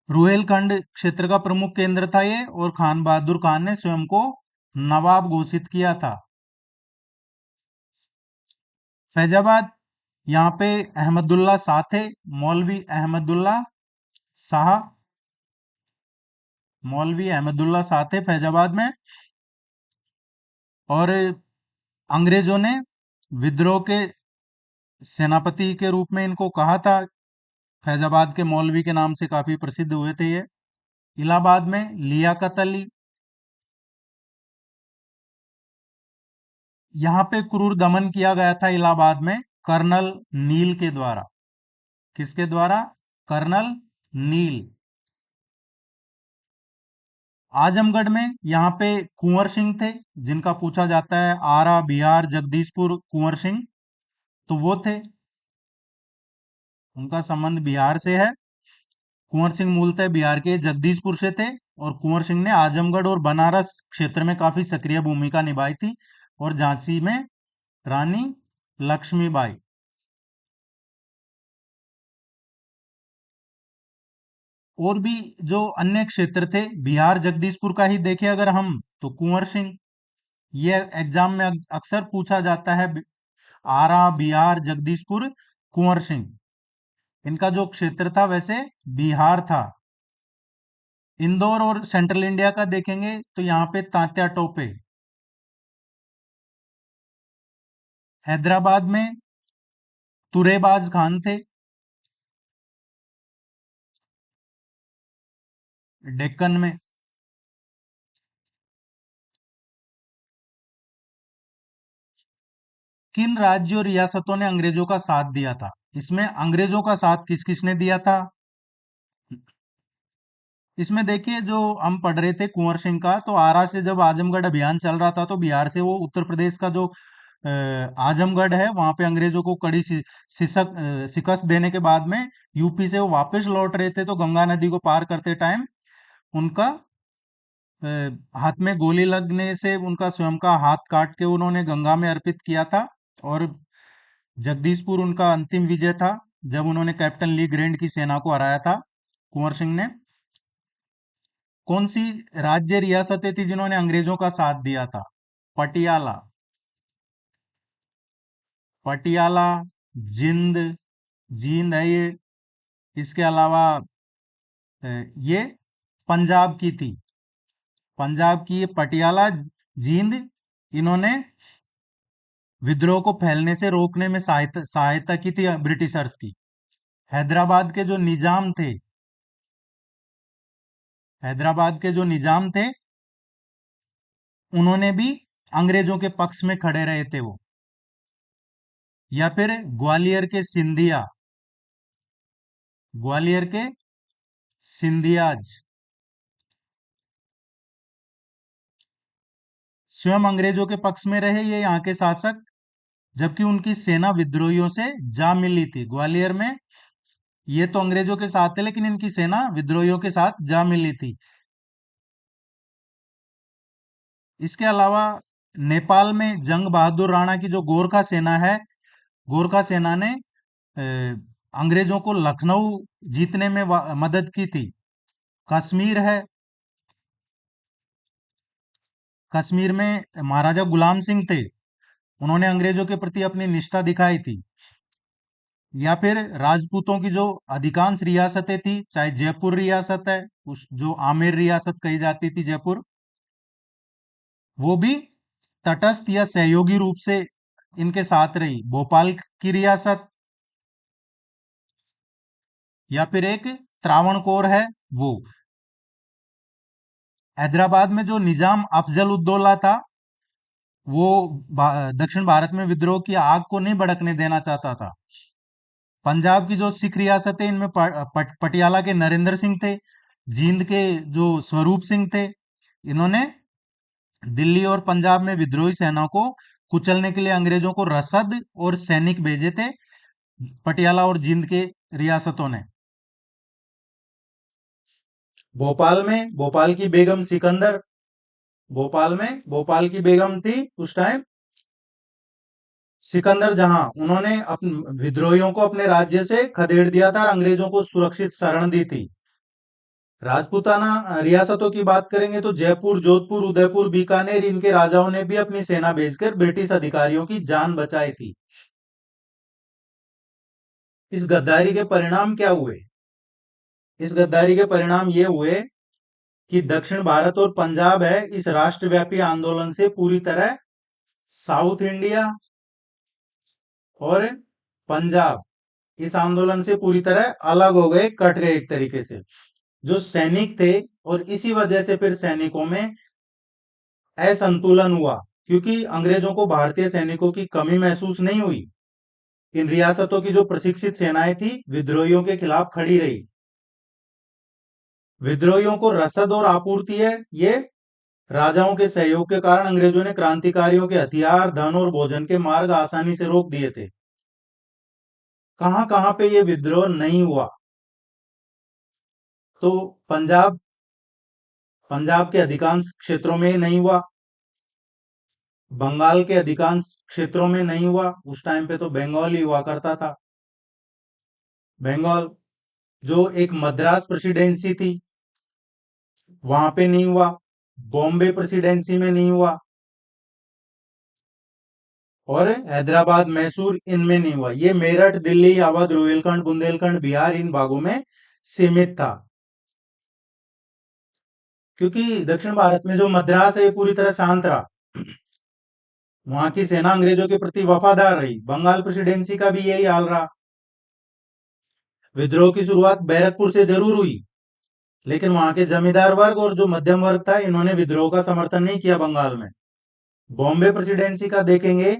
रुहेलखंड क्षेत्र का प्रमुख केंद्र था ये। और खान बहादुर खान ने स्वयं को नवाब घोषित किया था। फैजाबाद, यहाँ पे अहमदुल्ला शाह थे, मौलवी अहमदुल्ला शाह। मौलवी अहमदुल्ला शाह थे फैजाबाद में। और अंग्रेजों ने विद्रोह के सेनापति के रूप में इनको कहा था। फैजाबाद के मौलवी के नाम से काफी प्रसिद्ध हुए थे ये। इलाहाबाद में लियाकत अली, यहाँ पे क्रूर दमन किया गया था इलाहाबाद में कर्नल नील के द्वारा। किसके द्वारा? कर्नल नील। आजमगढ़ में यहाँ पे कुंवर सिंह थे, जिनका पूछा जाता है आरा, बिहार, जगदीशपुर कुंवर सिंह, तो वो थे। उनका संबंध बिहार से है। कुंवर सिंह मूलतः बिहार के जगदीशपुर से थे, और कुंवर सिंह ने आजमगढ़ और बनारस क्षेत्र में काफी सक्रिय भूमिका निभाई थी, और झांसी में रानी लक्ष्मीबाई। और भी जो अन्य क्षेत्र थे बिहार जगदीशपुर का ही देखें अगर हम, तो कुंवर सिंह, ये एग्जाम में अक्सर पूछा जाता है। आरा, बिहार, जगदीशपुर, कुंवर सिंह, इनका जो क्षेत्र था वैसे बिहार था। इंदौर और सेंट्रल इंडिया का देखेंगे तो यहाँ पे तात्या टोपे। हैदराबाद में तुरेबाज खान थे। डेक्कन में किन राज्यों और रियासतों ने अंग्रेजों का साथ दिया था? इसमें अंग्रेजों का साथ किस किसने दिया था? इसमें देखिए, जो हम पढ़ रहे थे कुंवर सिंह का, तो आरा से जब आजमगढ़ अभियान चल रहा था तो बिहार से वो उत्तर प्रदेश का जो आजमगढ़ है वहां पे अंग्रेजों को कड़ी शिकस्त देने के बाद में यूपी से वो वापस लौट रहे थे, तो गंगा नदी को पार करते टाइम उनका अ, हाथ में गोली लगने से उनका स्वयं का हाथ काट के उन्होंने गंगा में अर्पित किया था। और जगदीशपुर उनका अंतिम विजय था, जब उन्होंने कैप्टन ली ग्रैंड की सेना को हराया था कुंवर सिंह ने। कौन सी राज्य रियासतें थी जिन्होंने अंग्रेजों का साथ दिया था? पटियाला। पटियाला, जिंद, जींद है ये। इसके अलावा ये पंजाब की थी। पंजाब की ये पटियाला, जींद, इन्होंने विद्रोह को फैलने से रोकने में सहायता सहायता की थी ब्रिटिशर्स की। हैदराबाद के जो निजाम थे, हैदराबाद के जो निजाम थे, उन्होंने भी अंग्रेजों के पक्ष में खड़े रहे थे वो। या फिर ग्वालियर के सिंधिया, ग्वालियर के सिंधियाज स्वयं अंग्रेजों के पक्ष में रहे ये यहाँ के शासक, जबकि उनकी सेना विद्रोहियों से जा मिली थी। ग्वालियर में ये तो अंग्रेजों के साथ थे, लेकिन इनकी सेना विद्रोहियों के साथ जा मिली थी। इसके अलावा नेपाल में जंग बहादुर राणा की जो गोरखा सेना है, गोरखा सेना ने अंग्रेजों को लखनऊ जीतने में मदद की थी। कश्मीर है, कश्मीर में महाराजा गुलाम सिंह थे, उन्होंने अंग्रेजों के प्रति अपनी निष्ठा दिखाई थी। या फिर राजपूतों की जो अधिकांश रियासतें थी, चाहे जयपुर रियासत है, उस जो आमेर रियासत कही जाती थी जयपुर, वो भी तटस्थ या सहयोगी रूप से इनके साथ रही। भोपाल की रियासत, या फिर एक त्रावणकोर है वो। हैदराबाद में जो निजाम अफजल उद्दौला था, वो दक्षिण भारत में विद्रोह की आग को नहीं भड़कने देना चाहता था। पंजाब की जो सिख रियासत है, इनमें पटियाला के नरेंद्र सिंह थे। जींद के जो स्वरूप सिंह थे, इन्होंने दिल्ली और पंजाब में विद्रोही सेना को कुचलने के लिए अंग्रेजों को रसद और सैनिक भेजे थे, पटियाला और जींद के रियासतों ने। भोपाल में भोपाल की बेगम सिकंदर, भोपाल में भोपाल की बेगम थी उस टाइम सिकंदर जहां, उन्होंने अपने विद्रोहियों को अपने राज्य से खदेड़ दिया था और अंग्रेजों को सुरक्षित शरण दी थी। राजपूताना रियासतों की बात करेंगे तो जयपुर, जोधपुर, उदयपुर, बीकानेर, इनके राजाओं ने भी अपनी सेना भेजकर ब्रिटिश अधिकारियों की जान बचाई थी। इस गद्दारी के परिणाम क्या हुए? इस गद्दारी के परिणाम ये हुए कि दक्षिण भारत और पंजाब है, इस राष्ट्रव्यापी आंदोलन से पूरी तरह साउथ इंडिया और पंजाब इस आंदोलन से पूरी तरह अलग हो गए, कट गए एक तरीके से जो सैनिक थे। और इसी वजह से फिर सैनिकों में असंतुलन हुआ, क्योंकि अंग्रेजों को भारतीय सैनिकों की कमी महसूस नहीं हुई। इन रियासतों की जो प्रशिक्षित सेनाएं थी विद्रोहियों के खिलाफ खड़ी रही। विद्रोहियों को रसद और आपूर्ति है, ये राजाओं के सहयोग के कारण अंग्रेजों ने क्रांतिकारियों के हथियार, धन और भोजन के मार्ग आसानी से रोक दिए थे। कहां कहां पे ये विद्रोह नहीं हुआ? तो पंजाब पंजाब के अधिकांश क्षेत्रों में नहीं हुआ, बंगाल के अधिकांश क्षेत्रों में नहीं हुआ। उस टाइम पे तो बंगाल ही हुआ करता था। बंगाल जो एक मद्रास प्रेसिडेंसी थी वहां पे नहीं हुआ, बॉम्बे प्रेसिडेंसी में नहीं हुआ, और हैदराबाद, मैसूर इनमें नहीं हुआ। ये मेरठ, दिल्ली, अवध, रोहिलखंड, बुंदेलखंड, बिहार इन भागों में सीमित था। क्योंकि दक्षिण भारत में जो मद्रास है ये पूरी तरह शांत रहा, वहां की सेना अंग्रेजों के प्रति वफादार रही। बंगाल प्रेसिडेंसी का भी यही हाल रहा। विद्रोह की शुरुआत बैरकपुर से जरूर हुई, लेकिन वहां के जमींदार वर्ग और जो मध्यम वर्ग था इन्होंने विद्रोह का समर्थन नहीं किया बंगाल में। बॉम्बे प्रेसिडेंसी का देखेंगे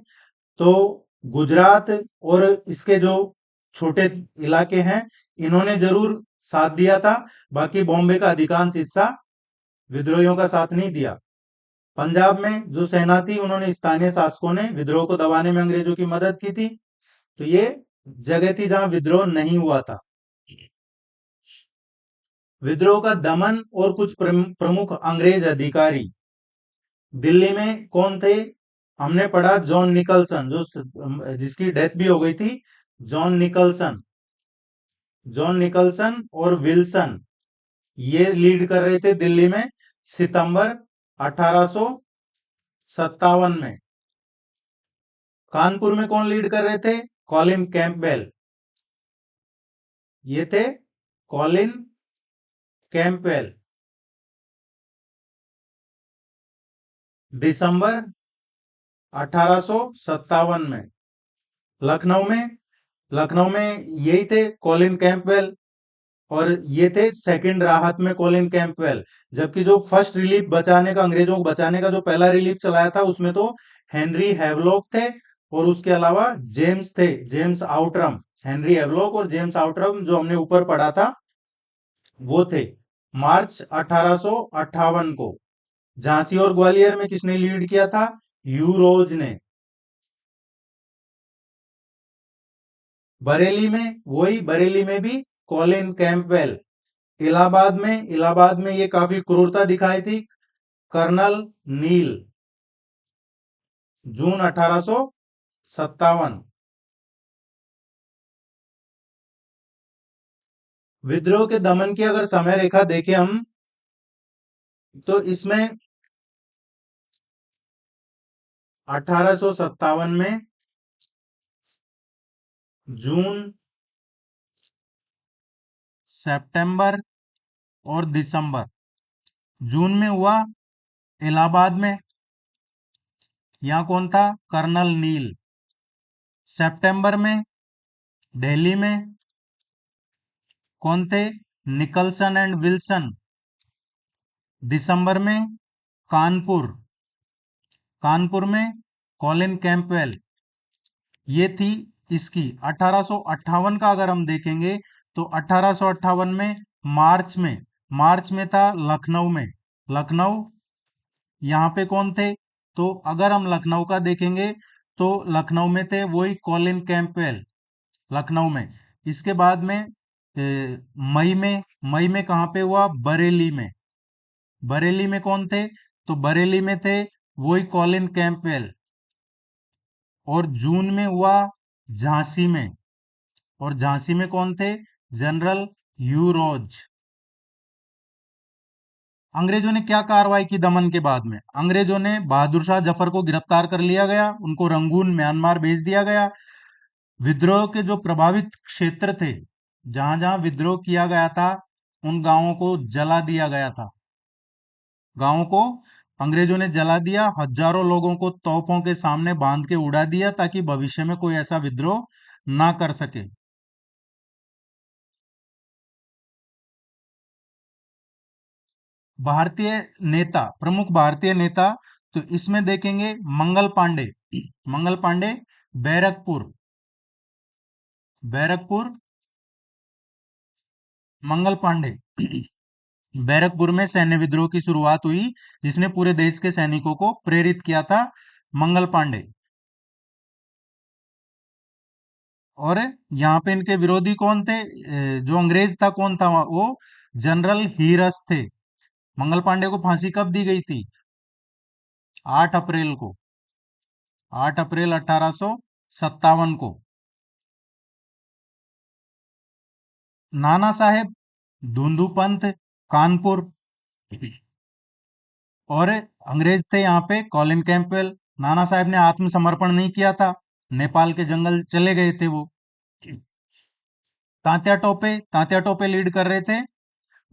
तो गुजरात और इसके जो छोटे इलाके हैं इन्होंने जरूर साथ दिया था, बाकी बॉम्बे का अधिकांश हिस्सा विद्रोहियों का साथ नहीं दिया। पंजाब में जो सेना थी उन्होंने स्थानीय शासकों ने विद्रोह को दबाने में अंग्रेजों की मदद की थी। तो ये जगह थी जहां विद्रोह नहीं हुआ था। विद्रोह का दमन और कुछ प्रमुख अंग्रेज अधिकारी दिल्ली में कौन थे? हमने पढ़ा जॉन निकलसन, जो जिसकी डेथ भी हो गई थी। जॉन निकलसन, जॉन निकलसन और विल्सन ये लीड कर रहे थे दिल्ली में सितंबर 1857 में। कानपुर में कौन लीड कर रहे थे? कॉलिन कैंपबेल, ये थे कॉलिन कैंपबेल। दिसंबर 1857 में लखनऊ में लखनऊ में यही थे कॉलिन कैंपबेल, और ये थे सेकंड राहत में कॉलिन कैंपबेल। जबकि जो फर्स्ट रिलीफ बचाने का, अंग्रेजों को बचाने का जो पहला रिलीफ चलाया था उसमें तो हेनरी हैवलॉक थे, और उसके अलावा जेम्स थे, जेम्स आउटरम। हेनरी हैवलॉक और जेम्स आउटरम जो हमने ऊपर पढ़ा था वो थे। मार्च 1858 को झांसी और ग्वालियर में किसने लीड किया था? यूरोज ने। बरेली में वही, बरेली में भी कॉलिन कैंपबेल। इलाहाबाद में ये काफी क्रूरता दिखाई थी, कर्नल नील, जून 1857। विद्रोह के दमन की अगर समय रेखा देखें हम, तो इसमें 1857 में जून, सितंबर और दिसंबर। जून में हुआ इलाहाबाद में, यहाँ कौन था? कर्नल नील। सितंबर में दिल्ली में कौन थे? Nicholson and Wilson. दिसंबर में कानपुर, कानपुर में कॉलिन कैंपबेल। ये थी इसकी 1858 का अगर हम देखेंगे तो 1858 में मार्च में था लखनऊ में। लखनऊ, यहाँ पे कौन थे? तो अगर हम लखनऊ का देखेंगे तो लखनऊ में थे वही कॉलिन कैंपबेल, लखनऊ में। इसके बाद में मई में कहाँ पे हुआ? बरेली में। बरेली में कौन थे? तो बरेली में थे वही कॉलिन कैंपबेल। और जून में हुआ झांसी में, और झांसी में कौन थे? जनरल ह्यू रोज। अंग्रेजों ने क्या कार्रवाई की दमन के बाद में? अंग्रेजों ने बहादुर शाह जफर को गिरफ्तार कर लिया गया, उनको रंगून म्यांमार भेज दिया गया। विद्रोह के जो प्रभावित क्षेत्र थे, जहां जहां विद्रोह किया गया था उन गांवों को जला दिया गया था, गांवों को अंग्रेजों ने जला दिया, हजारों लोगों को तोपों के सामने बांध के उड़ा दिया ताकि भविष्य में कोई ऐसा विद्रोह ना कर सके। भारतीय नेता, प्रमुख भारतीय नेता, तो इसमें देखेंगे मंगल पांडे। मंगल पांडे, बैरकपुर, बैरकपुर, मंगल पांडे। बैरकपुर में सैन्य विद्रोह की शुरुआत हुई, जिसने पूरे देश के सैनिकों को प्रेरित किया था, मंगल पांडे। और यहाँ पे इनके विरोधी कौन थे? जो अंग्रेज था कौन था वो? जनरल हीरस थे। मंगल पांडे को फांसी कब दी गई थी? 8 अप्रैल को, 8 अप्रैल 1857 को। नाना साहेब धुंधुपंत, कानपुर। और अंग्रेज थे यहाँ पे कॉलिन कैंपवेल। नाना साहब ने आत्मसमर्पण नहीं किया था, नेपाल के जंगल चले गए थे वो। तात्या टोपे लीड कर रहे थे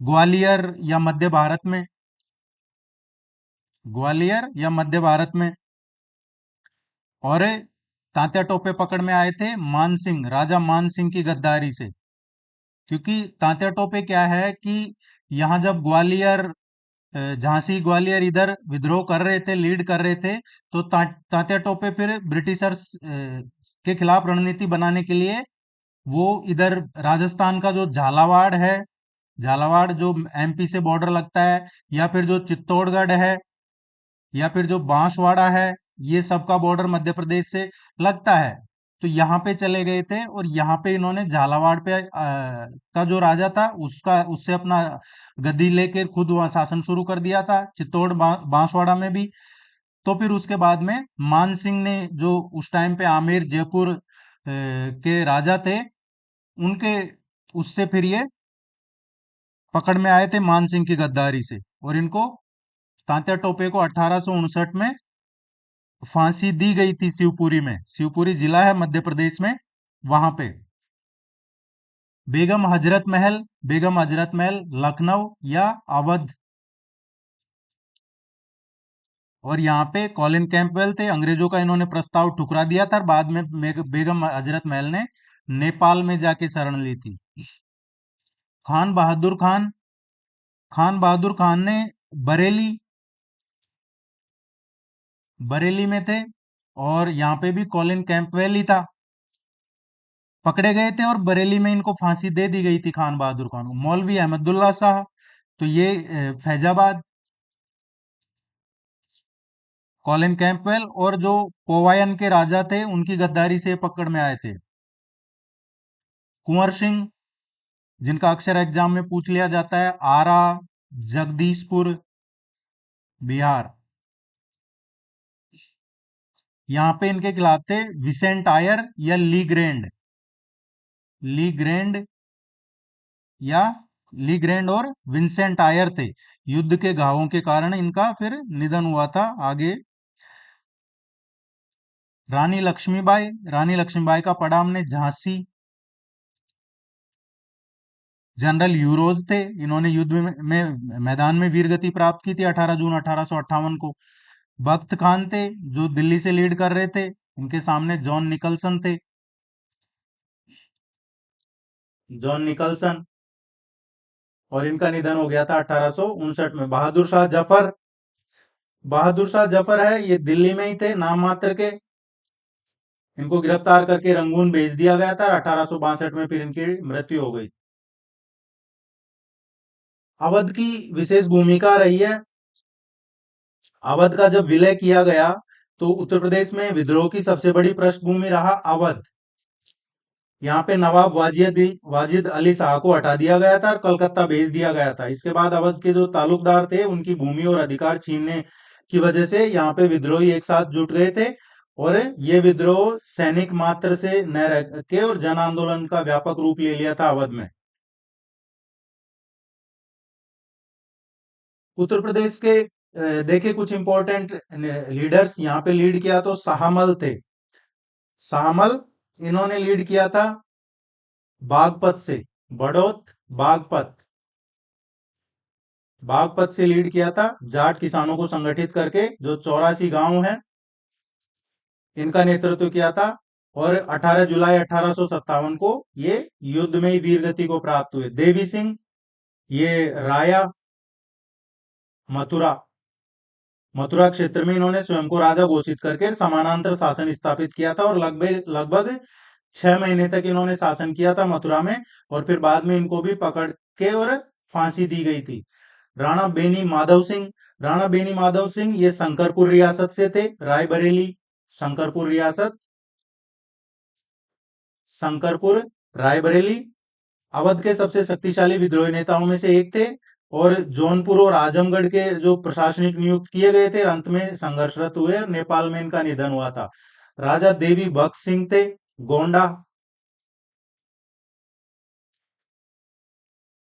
ग्वालियर या मध्य भारत में, ग्वालियर या मध्य भारत में। और तात्या टोपे पकड़ में आए थे मान सिंह, राजा मान सिंह की गद्दारी से। क्योंकि तात्या टोपे क्या है कि यहाँ जब ग्वालियर, झांसी ग्वालियर इधर विद्रोह कर रहे थे, लीड कर रहे थे, तो तात्या टोपे फिर ब्रिटिशर्स के खिलाफ रणनीति बनाने के लिए वो इधर राजस्थान का जो झालावाड़ है, झालावाड़ जो एमपी से बॉर्डर लगता है, या फिर जो चित्तौड़गढ़ है, या फिर जो बांसवाड़ा है, ये सबका बॉर्डर मध्य प्रदेश से लगता है। तो यहाँ पे चले गए थे और यहाँ पे इन्होंने झालावाड़ पे का जो राजा था उसका, उससे अपना गद्दी लेके खुद वहां शासन शुरू कर दिया था, बांसवाड़ा में भी। तो फिर उसके बाद में मान सिंह ने, जो उस टाइम पे आमेर जयपुर के राजा थे, उनके उससे फिर ये पकड़ में आए थे मान सिंह की गद्दारी से। और इनको, तात्या टोपे को 1859 में फांसी दी गई थी शिवपुरी में। शिवपुरी जिला है मध्य प्रदेश में, वहां पे। बेगम हजरत महल लखनऊ या अवध। और यहाँ पे कॉलिन कैंपवेल थे, अंग्रेजों का इन्होंने प्रस्ताव ठुकरा दिया था, और बाद में बेगम हजरत महल ने नेपाल में जाके शरण ली थी। खान बहादुर खान, खान बहादुर खान ने बरेली, बरेली में थे। और यहाँ पे भी कॉलिन कैंपवेल ही था, पकड़े गए थे और बरेली में इनको फांसी दे दी गई थी खान बहादुर खान को। मौलवी अहमदुल्ला शाह, तो ये फैजाबाद। कॉलिन कैंपवेल और जो पोवायन के राजा थे उनकी गद्दारी से पकड़ में आए थे। कुंवर सिंह, जिनका अक्सर एग्जाम में पूछ लिया जाता है, आरा, जगदीशपुर, बिहार। यहाँ पे इनके खिलाफ थे विसेंट आयर या ली ग्रैंड, ली ग्रैंड या ली ग्रैंड और विंसेंट आयर थे। युद्ध के घावों के कारण इनका फिर निधन हुआ था। आगे रानी लक्ष्मीबाई, रानी लक्ष्मीबाई का पड़ा हमने झांसी। जनरल यूरोज थे, इन्होंने युद्ध मैदान में वीर गति प्राप्त की थी 18 जून 1858 को। बख्त खान थे, जो दिल्ली से लीड कर रहे थे, इनके सामने जॉन निकलसन थे, जॉन निकलसन। और इनका निधन हो गया था 1859 में। बहादुर शाह जफर है, ये दिल्ली में ही थे नाम मात्र के। इनको गिरफ्तार करके रंगून भेज दिया गया था, 1862 में फिर इनकी मृत्यु हो गई। अवध की विशेष भूमिका रही है। अवध का जब विलय किया गया, तो उत्तर प्रदेश में विद्रोह की सबसे बड़ी पृष्ठभूमि रहा अवध। यहाँ पे नवाब वाजिद अली शाह को हटा दिया गया था और कलकत्ता भेज दिया गया था। इसके बाद अवध के जो तालुकदार थे, उनकी भूमि और अधिकार छीनने की वजह से यहाँ पे विद्रोही एक साथ जुट गए थे। और ये विद्रोह सैनिक मात्र से न रह के और जन आंदोलन का व्यापक रूप ले लिया था अवध में। उत्तर प्रदेश के देखे कुछ इंपॉर्टेंट लीडर्स यहाँ पे लीड किया, तो शाहमल थे। शाहमल, इन्होंने लीड किया था बागपत से, बड़ौत बागपत। बागपत से लीड किया था जाट किसानों को संगठित करके, जो 84 गांव हैं इनका नेतृत्व किया था। और 18 जुलाई 1857 को ये युद्ध में ही वीर गति को प्राप्त हुए। देवी सिंह, ये राया मथुरा मथुरा क्षेत्र में इन्होंने स्वयं को राजा घोषित करके समानांतर शासन स्थापित किया था, और लगभग लगभग 6 महीने तक इन्होंने शासन किया था मथुरा में। और फिर बाद में इनको भी पकड़ के और फांसी दी गई थी। राणा बेनी माधव सिंह, राणा बेनी माधव सिंह ये शंकरपुर रियासत से थे, रायबरेली शंकरपुर रियासत, शंकरपुर रायबरेली अवध के सबसे शक्तिशाली विद्रोही नेताओं में से एक थे। और जौनपुर और आजमगढ़ के जो प्रशासनिक नियुक्त किए गए थे, अंत में संघर्षरत हुए और नेपाल में इनका निधन हुआ था। राजा देवी भक्त सिंह थे, गोंडा।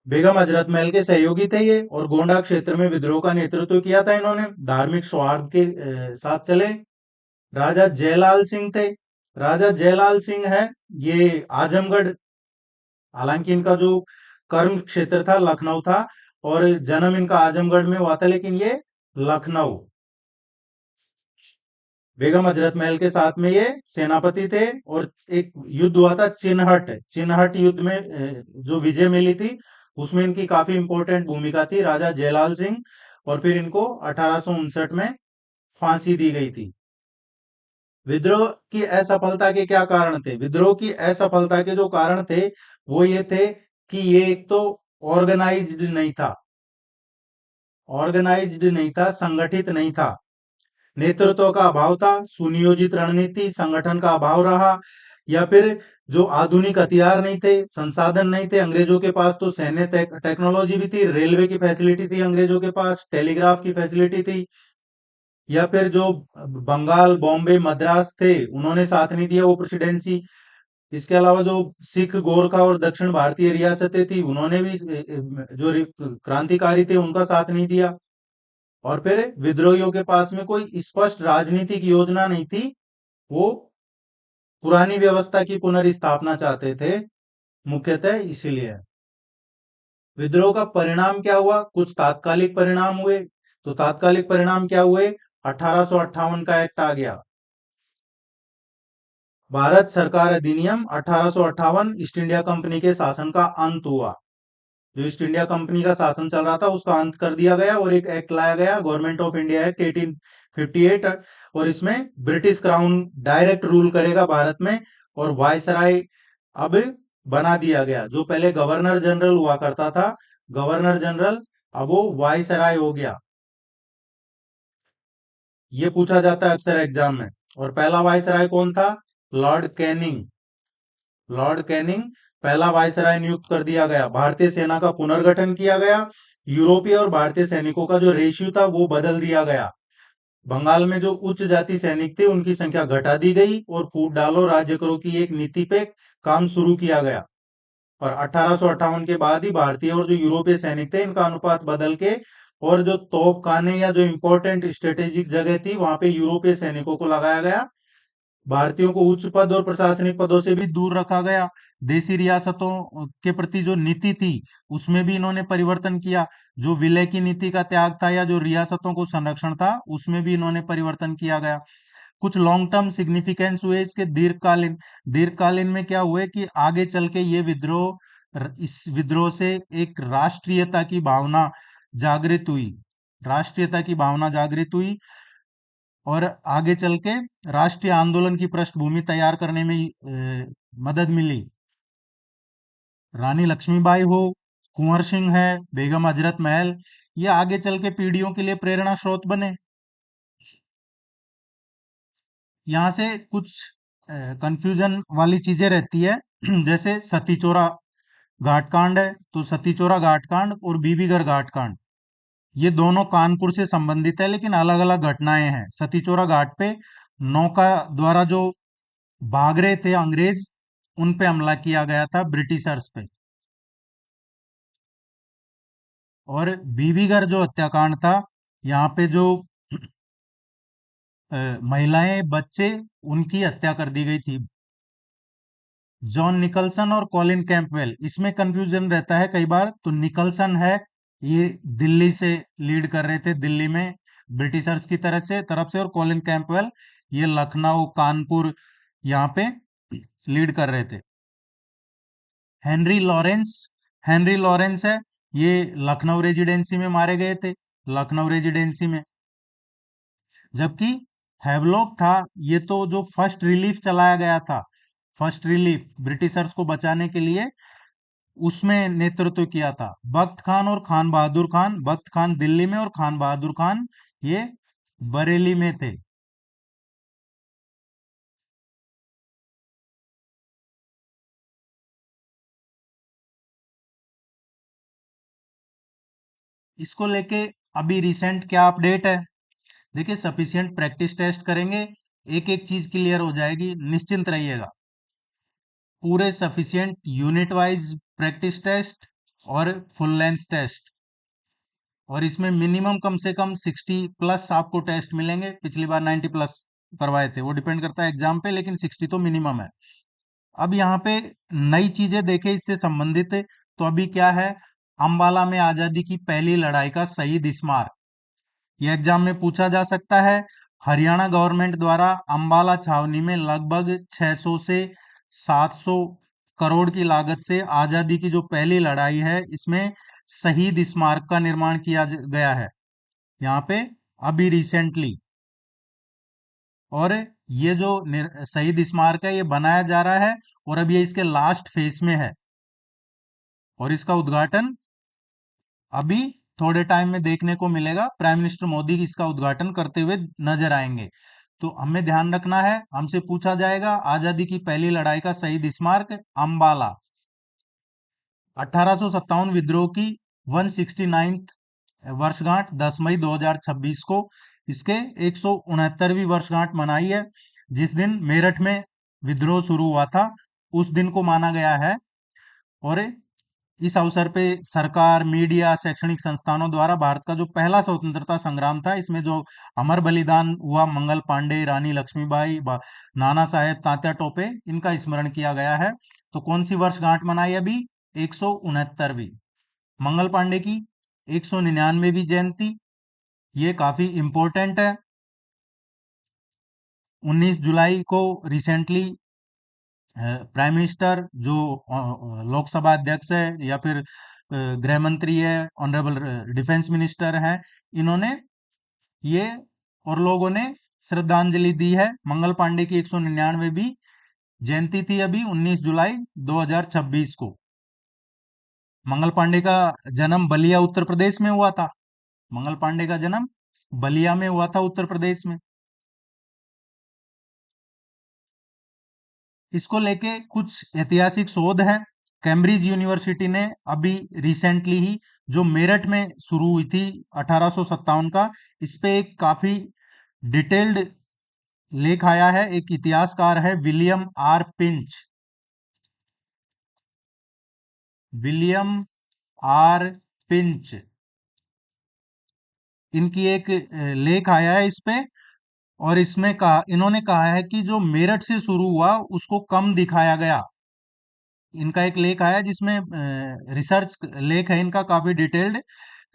बेगम हजरत महल के सहयोगी थे ये, और गोंडा क्षेत्र में विद्रोह का नेतृत्व किया था इन्होंने। धार्मिक सौहार्द के साथ चले। राजा जयलाल सिंह थे, राजा जयलाल सिंह है ये आजमगढ़, हालांकि इनका जो कर्म क्षेत्र था लखनऊ था, और जन्म इनका आजमगढ़ में हुआ था, लेकिन ये लखनऊ। बेगम हजरत महल के साथ में ये सेनापति थे। और एक युद्ध हुआ था चिनहट, चिनहट युद्ध में जो विजय मिली थी, उसमें इनकी काफी इंपॉर्टेंट भूमिका थी, राजा जयलाल सिंह। और फिर इनको 1859 में फांसी दी गई थी। विद्रोह की असफलता के क्या कारण थे? विद्रोह की असफलता के जो कारण थे वो ये थे कि ये एक तो ऑर्गेनाइज्ड नहीं था, ऑर्गेनाइज्ड नहीं था, संगठित नहीं था, नेतृत्व का अभाव था, सुनियोजित रणनीति संगठन का अभाव रहा, या फिर जो आधुनिक हथियार नहीं थे, संसाधन नहीं थे। अंग्रेजों के पास तो सैन्य टेक्नोलॉजी भी थी, रेलवे की फैसिलिटी थी अंग्रेजों के पास, टेलीग्राफ की फैसिलिटी थी। या फिर जो बंगाल, बॉम्बे, मद्रास थे, उन्होंने साथ नहीं दिया वो प्रेसिडेंसी। इसके अलावा जो सिख, गोरखा और दक्षिण भारतीय रियासतें थी, उन्होंने भी जो क्रांतिकारी थे उनका साथ नहीं दिया। और फिर विद्रोहियों के पास में कोई स्पष्ट राजनीतिक योजना नहीं थी। वो पुरानी व्यवस्था की पुनर्स्थापना चाहते थे, मुख्यतः इसीलिए। विद्रोह का परिणाम क्या हुआ? कुछ तात्कालिक परिणाम हुए। तो तात्कालिक परिणाम क्या हुए? 1858 का एक्ट आ गया, भारत सरकार अधिनियम 1858। ईस्ट इंडिया कंपनी के शासन का अंत हुआ। जो ईस्ट इंडिया कंपनी का शासन चल रहा था उसका अंत कर दिया गया, और एक एक्ट लाया गया, गवर्नमेंट ऑफ इंडिया एक्ट 1858। और इसमें ब्रिटिश क्राउन डायरेक्ट रूल करेगा भारत में, और वायसराय अब बना दिया गया। जो पहले गवर्नर जनरल हुआ करता था, गवर्नर जनरल, अब वो वायसराय हो गया। ये पूछा जाता है अक्सर एग्जाम में। और पहला वायसराय कौन था? लॉर्ड कैनिंग, लॉर्ड कैनिंग पहला वायसराय नियुक्त कर दिया गया। भारतीय सेना का पुनर्गठन किया गया। यूरोपीय और भारतीय सैनिकों का जो रेशियो था वो बदल दिया गया। बंगाल में जो उच्च जाति सैनिक थे उनकी संख्या घटा दी गई, और फूट डालो राज्य करो की एक नीति पे काम शुरू किया गया। और 1858 के बाद ही भारतीय और जो यूरोपीय सैनिक थे इनका अनुपात बदल के, और जो तोप खाने या जो इंपॉर्टेंट स्ट्रेटेजिक जगह थी वहां पे यूरोपीय सैनिकों को लगाया गया। भारतीयों को उच्च पद और प्रशासनिक पदों से भी दूर रखा गया। देशी रियासतों के प्रति जो नीति थी उसमें भी इन्होंने परिवर्तन किया। जो विलय की नीति का त्याग था, या जो रियासतों को संरक्षण था, उसमें भी इन्होंने परिवर्तन किया गया। कुछ लॉन्ग टर्म सिग्निफिकेंस हुए इसके, दीर्घकालीन। दीर्घकालीन में क्या हुए कि आगे चल के ये विद्रोह, इस विद्रोह से एक राष्ट्रीयता की भावना जागृत हुई, राष्ट्रीयता की भावना जागृत हुई, और आगे चल के राष्ट्रीय आंदोलन की पृष्ठभूमि तैयार करने में मदद मिली। रानी लक्ष्मीबाई हो, कुंवर सिंह है, बेगम हजरत महल, ये आगे चल के पीढ़ियों के लिए प्रेरणा स्रोत बने। यहाँ से कुछ कंफ्यूजन वाली चीजें रहती है जैसे सती चोरा घाटकांड है, तो सती चोरा घाटकांड और बीबीगढ़ घाटकांड, ये दोनों कानपुर से संबंधित है, लेकिन अलग अलग घटनाएं हैं। सती चोरा घाट पे नौका द्वारा जो भाग रहे थे अंग्रेज, उन पे हमला किया गया था ब्रिटिशर्स पे। और बीबीगढ़ जो हत्याकांड था, यहाँ पे जो महिलाएं, बच्चे, उनकी हत्या कर दी गई थी। जॉन निकलसन और कॉलिन कैंपवेल, इसमें कंफ्यूजन रहता है कई बार। तो निकलसन है ये दिल्ली से लीड कर रहे थे, दिल्ली में ब्रिटिशर्स की तरफ से, और कॉलिन कैंपवेल ये लखनऊ, कानपुर यहाँ पे लीड कर रहे थे। हेनरी लॉरेंस, हेनरी लॉरेंस है, ये लखनऊ रेजिडेंसी में मारे गए थे, लखनऊ रेजिडेंसी में। जबकि हैवलॉक था, ये तो जो फर्स्ट रिलीफ चलाया गया था, फर्स्ट रिलीफ ब्रिटिशर्स को बचाने के लिए, उसमें नेतृत्व किया था बख्त खान और खान बहादुर खान। बख्त खान दिल्ली में और खान बहादुर खान ये बरेली में थे। इसको लेके अभी रिसेंट क्या अपडेट है? देखिए, सफिशिएंट प्रैक्टिस टेस्ट करेंगे, एक एक चीज क्लियर हो जाएगी, निश्चिंत रहिएगा। पूरे sufficient unit wise practice test और फुल लेंथ टेस्ट, और इसमें मिनिमम कम से कम 60+ आपको टेस्ट मिलेंगे। पिछली बार 90+ करवाए थे, वो डिपेंड करता है एग्जाम पे, लेकिन 60 तो मिनिमम है। अब यहाँ पे नई चीजें देखे इससे संबंधित, तो अभी क्या है, अंबाला में आजादी की पहली लड़ाई का शहीद स्मारक, ये एग्जाम में पूछा जा सकता है। हरियाणा गवर्नमेंट द्वारा अंबाला छावनी में लगभग 600 से 700 करोड़ की लागत से आजादी की जो पहली लड़ाई है, इसमें शहीद स्मारक का निर्माण किया गया है यहाँ पे, अभी रिसेंटली। और ये जो शहीद स्मारक है, ये बनाया जा रहा है, और अब ये इसके लास्ट फेज में है, और इसका उद्घाटन अभी थोड़े टाइम में देखने को मिलेगा। प्राइम मिनिस्टर मोदी इसका उद्घाटन करते हुए नजर आएंगे। तो हमें ध्यान रखना है, हमसे पूछा जाएगा आजादी की पहली लड़ाई का शहीद स्मारक अंबाला, 1857 विद्रोह की 169th वर्षगांठ 10 मई 2026 को इसके 169वीं वर्षगांठ मनाई है। जिस दिन मेरठ में विद्रोह शुरू हुआ था, उस दिन को माना गया है। और इस अवसर पे सरकार, मीडिया, शैक्षणिक संस्थानों द्वारा भारत का जो पहला स्वतंत्रता संग्राम था, इसमें जो अमर बलिदान हुआ, मंगल पांडे, रानी लक्ष्मीबाई, नाना साहेब, तात्या टोपे, इनका स्मरण किया गया है। तो कौन सी वर्षगांठ मनाई अभी? 169वीं। मंगल पांडे की 199वीं जयंती, ये काफी इंपॉर्टेंट है। 19 जुलाई को रिसेंटली प्राइम मिनिस्टर, जो लोकसभा अध्यक्ष है या फिर गृह मंत्री है, ऑनरेबल डिफेंस मिनिस्टर है, इन्होंने ये और लोगों ने श्रद्धांजलि दी है। मंगल पांडे की 199वीं जयंती थी अभी 19 जुलाई 2026 को। मंगल पांडे का जन्म बलिया उत्तर प्रदेश में हुआ था। मंगल पांडे का जन्म बलिया में हुआ था, उत्तर प्रदेश में। इसको लेके कुछ ऐतिहासिक शोध है। कैम्ब्रिज यूनिवर्सिटी ने अभी रिसेंटली ही, जो मेरठ में शुरू हुई थी 1857 का, इस पे एक काफी डिटेल्ड लेख आया है। एक इतिहासकार है William R Pinch, William R Pinch, इनकी एक लेख आया है इस पे। और इसमें कहा, इन्होंने कहा है कि जो मेरठ से शुरू हुआ उसको कम दिखाया गया। इनका एक लेख आया जिसमें रिसर्च लेख है इनका, काफी डिटेल्ड।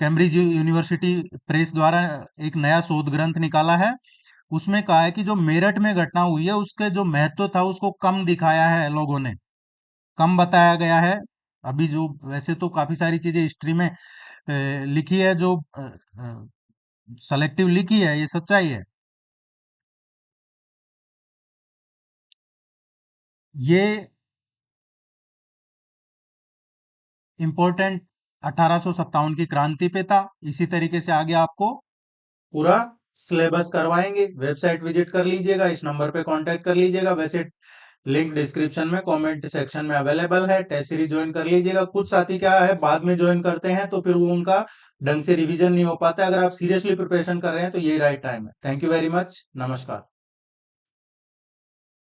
कैम्ब्रिज यूनिवर्सिटी प्रेस द्वारा एक नया शोध ग्रंथ निकाला है। उसमें कहा है कि जो मेरठ में घटना हुई है, उसके जो महत्व था उसको कम दिखाया है लोगों ने, कम बताया गया है। अभी जो, वैसे तो काफी सारी चीजें हिस्ट्री में लिखी है, जो सेलेक्टिव लिखी है, ये सच्चाई है। ये इंपॉर्टेंट 1857 की क्रांति पे था। इसी तरीके से आगे आपको पूरा सिलेबस करवाएंगे। वेबसाइट विजिट कर लीजिएगा, इस नंबर पे कांटेक्ट कर लीजिएगा। वैसे लिंक डिस्क्रिप्शन में कमेंट सेक्शन में अवेलेबल है। टेस्ट सीरीज ज्वाइन कर लीजिएगा। कुछ साथी क्या है, बाद में ज्वाइन करते हैं तो फिर वो उनका ढंग से रिवीजन नहीं हो पाता है। अगर आप सीरियसली प्रिपरेशन कर रहे हैं तो यही राइट टाइम है। Thank you very much. नमस्कार।